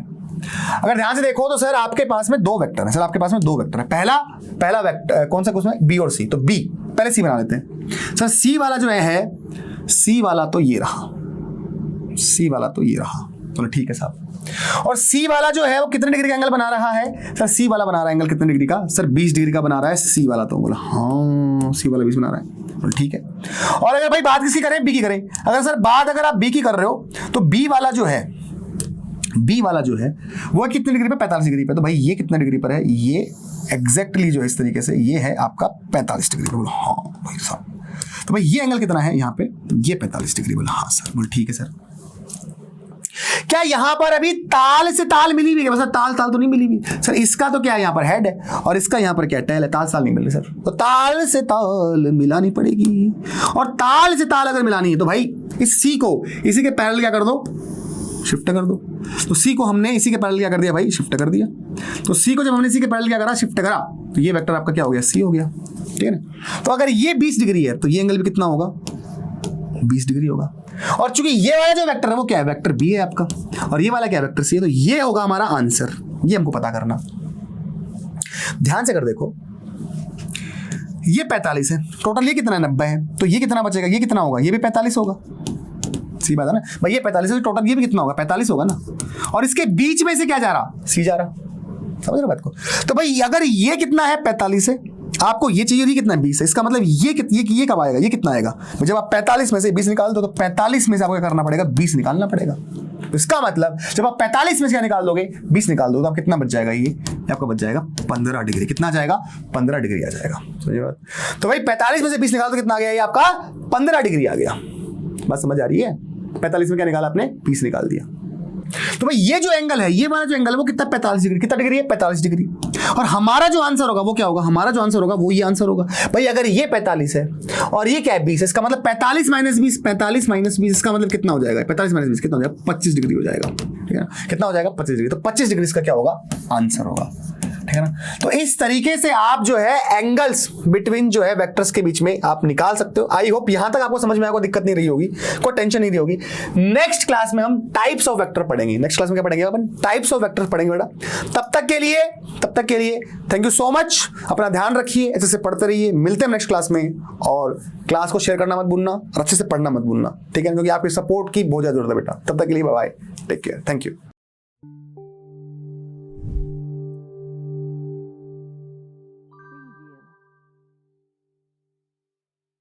अगर ध्यान से देखो तो सर आपके पास में दो वेक्टर है, सर आपके पास में दो वेक्टर है। पहला वेक्टर कौन सा, उसमें बी और सी, तो बी पहले सी बना लेते हैं। सर सी वाला जो है सी वाला तो ये रहा, सी वाला तो ये रहा, चलो ठीक है साहब। और सी वाला जो है वो कितने डिग्री का एंगल बना रहा है, सर सी वाला बना रहा है एंगल कितने डिग्री का, सर 20 डिग्री का बना रहा है सी वाला, तो बोला हाँ सी वाला 20 बना रहा है, बोला ठीक है। और अगर भाई बात किसकी करें, बी की करें, अगर सर बात अगर आप बी की कर रहे हो तो बी वाला जो है वो कितने डिग्री पे, 45 डिग्री पे। तो भाई ये कितने डिग्री पर है, ये एग्जैक्टली जो है इस तरीके से ये है आपका 45 डिग्री पे, बोला हाँ भाई साहब। तो भाई ये एंगल कितना है यहाँ पे, ये 45 डिग्री, बोला हाँ सर, बोला ठीक है सर। क्या यहां पर अभी ताल से ताल मिली हुई है, बस ताल तो नहीं मिली हुई सर। इसका तो क्या है, यहां पर हेड है और इसका यहां पर क्या टेल है, ताल नहीं मिल रही सर। तो ताल से ताल मिलानी पड़ेगी, और ताल से ताल अगर मिलानी है तो भाई इस सी को इसी के पैरेलल क्या कर दो, शिफ्ट कर दो। तो सी को हमने इसी के पैरेलल क्या कर दिया भाई, शिफ्ट कर दिया। तो सी को जब हमने इसी के पैरेलल क्या करा, शिफ्ट करा, तो ये वेक्टर आपका क्या हो गया, सी हो गया, ठीक है ना। तो अगर ये 20 डिग्री है तो ये एंगल भी कितना होगा, 20 डिग्री होगा। और चूंकि ये वाला जो वेक्टर है वो क्या है, वेक्टर बी है आपका, और ये वाला क्या है, वेक्टर सी है। तो ये होगा हमारा आंसर, ये हमको पता करना। ध्यान से कर देखो, ये 45 है टोटल, ये कितना है 90 है, तो ये कितना बचेगा, ये कितना होगा, ये भी 45 होगा, सी बात है ना भाई। ये 45 है टोटल, ये भी कितना होगा 45 होगा ना। और इसके बीच में से क्या जा रहा, सी जा रहा, समझ रहे बात को। तो भाई अगर ये कितना है 45 है, आपको ये चाहिए कितना 20 है, इसका मतलब ये कब आएगा, ये कितना आएगा, जब आप 45 में से 20 निकाल दो तो 45 में से आपको क्या करना पड़ेगा, 20 निकालना पड़ेगा। तो इसका मतलब जब आप 45 में से क्या निकाल दोगे, 20 निकाल दो तो आप कितना बच जाएगा, ये आपका बच जाएगा 15 डिग्री। कितना आ जाएगा, 15 डिग्री आ जाएगा, समझिए बात। तो भाई 45 में से 20 निकाल दो कितना आ गया, ये आपका 15 डिग्री आ गया। बात समझ आ रही है, 45 में क्या निकाला आपने, 20 निकाल दिया। तो भाई ये जो एंगल है, ये वाला जो एंगल है वो कितना 45 डिग्री, कितना डिग्री है 45 डिग्री। और हमारा जो आंसर होगा वो क्या होगा, हमारा जो आंसर होगा वो ये आंसर होगा। भाई अगर ये 45 है और ये क्या है 20 है, इसका मतलब 45 माइनस 20, 45 माइनस 20 इसका मतलब कितना हो जाएगा, 45 माइनस 20 कितना हो जाएगा, 25 डिग्री हो जाएगा, ठीक है ना। कितना हो जाएगा 25 डिग्री, तो 25 डिग्री इसका क्या होगा, आंसर होगा, ठीक है ना। तो इस तरीके से आप जो है एंगल्स बिटवीन जो है वेक्टर्स के बीच में आप निकाल सकते हो। आई होप यहां तक आपको समझ में आएगा, दिक्कत नहीं रही होगी, कोई टेंशन नहीं रही होगी। नेक्स्ट क्लास में हम टाइप्स ऑफ वेक्टर पढ़ेंगे, नेक्स्ट क्लास में क्या पढ़ेंगे अपन, टाइप्स ऑफ वेक्टर पढ़ेंगे बेटा। तब तक के लिए थैंक यू सो मच, अपना ध्यान रखिए, ऐसे से पढ़ते रहिए। मिलते हैं नेक्स्ट क्लास में, और क्लास को शेयर करना मत भूलना और अच्छे से पढ़ना मत भूलना, ठीक है, क्योंकि आपकी सपोर्ट की बहुत ज्यादा जरूरत है बेटा। तब तक के लिए bye bye, take care, thank you.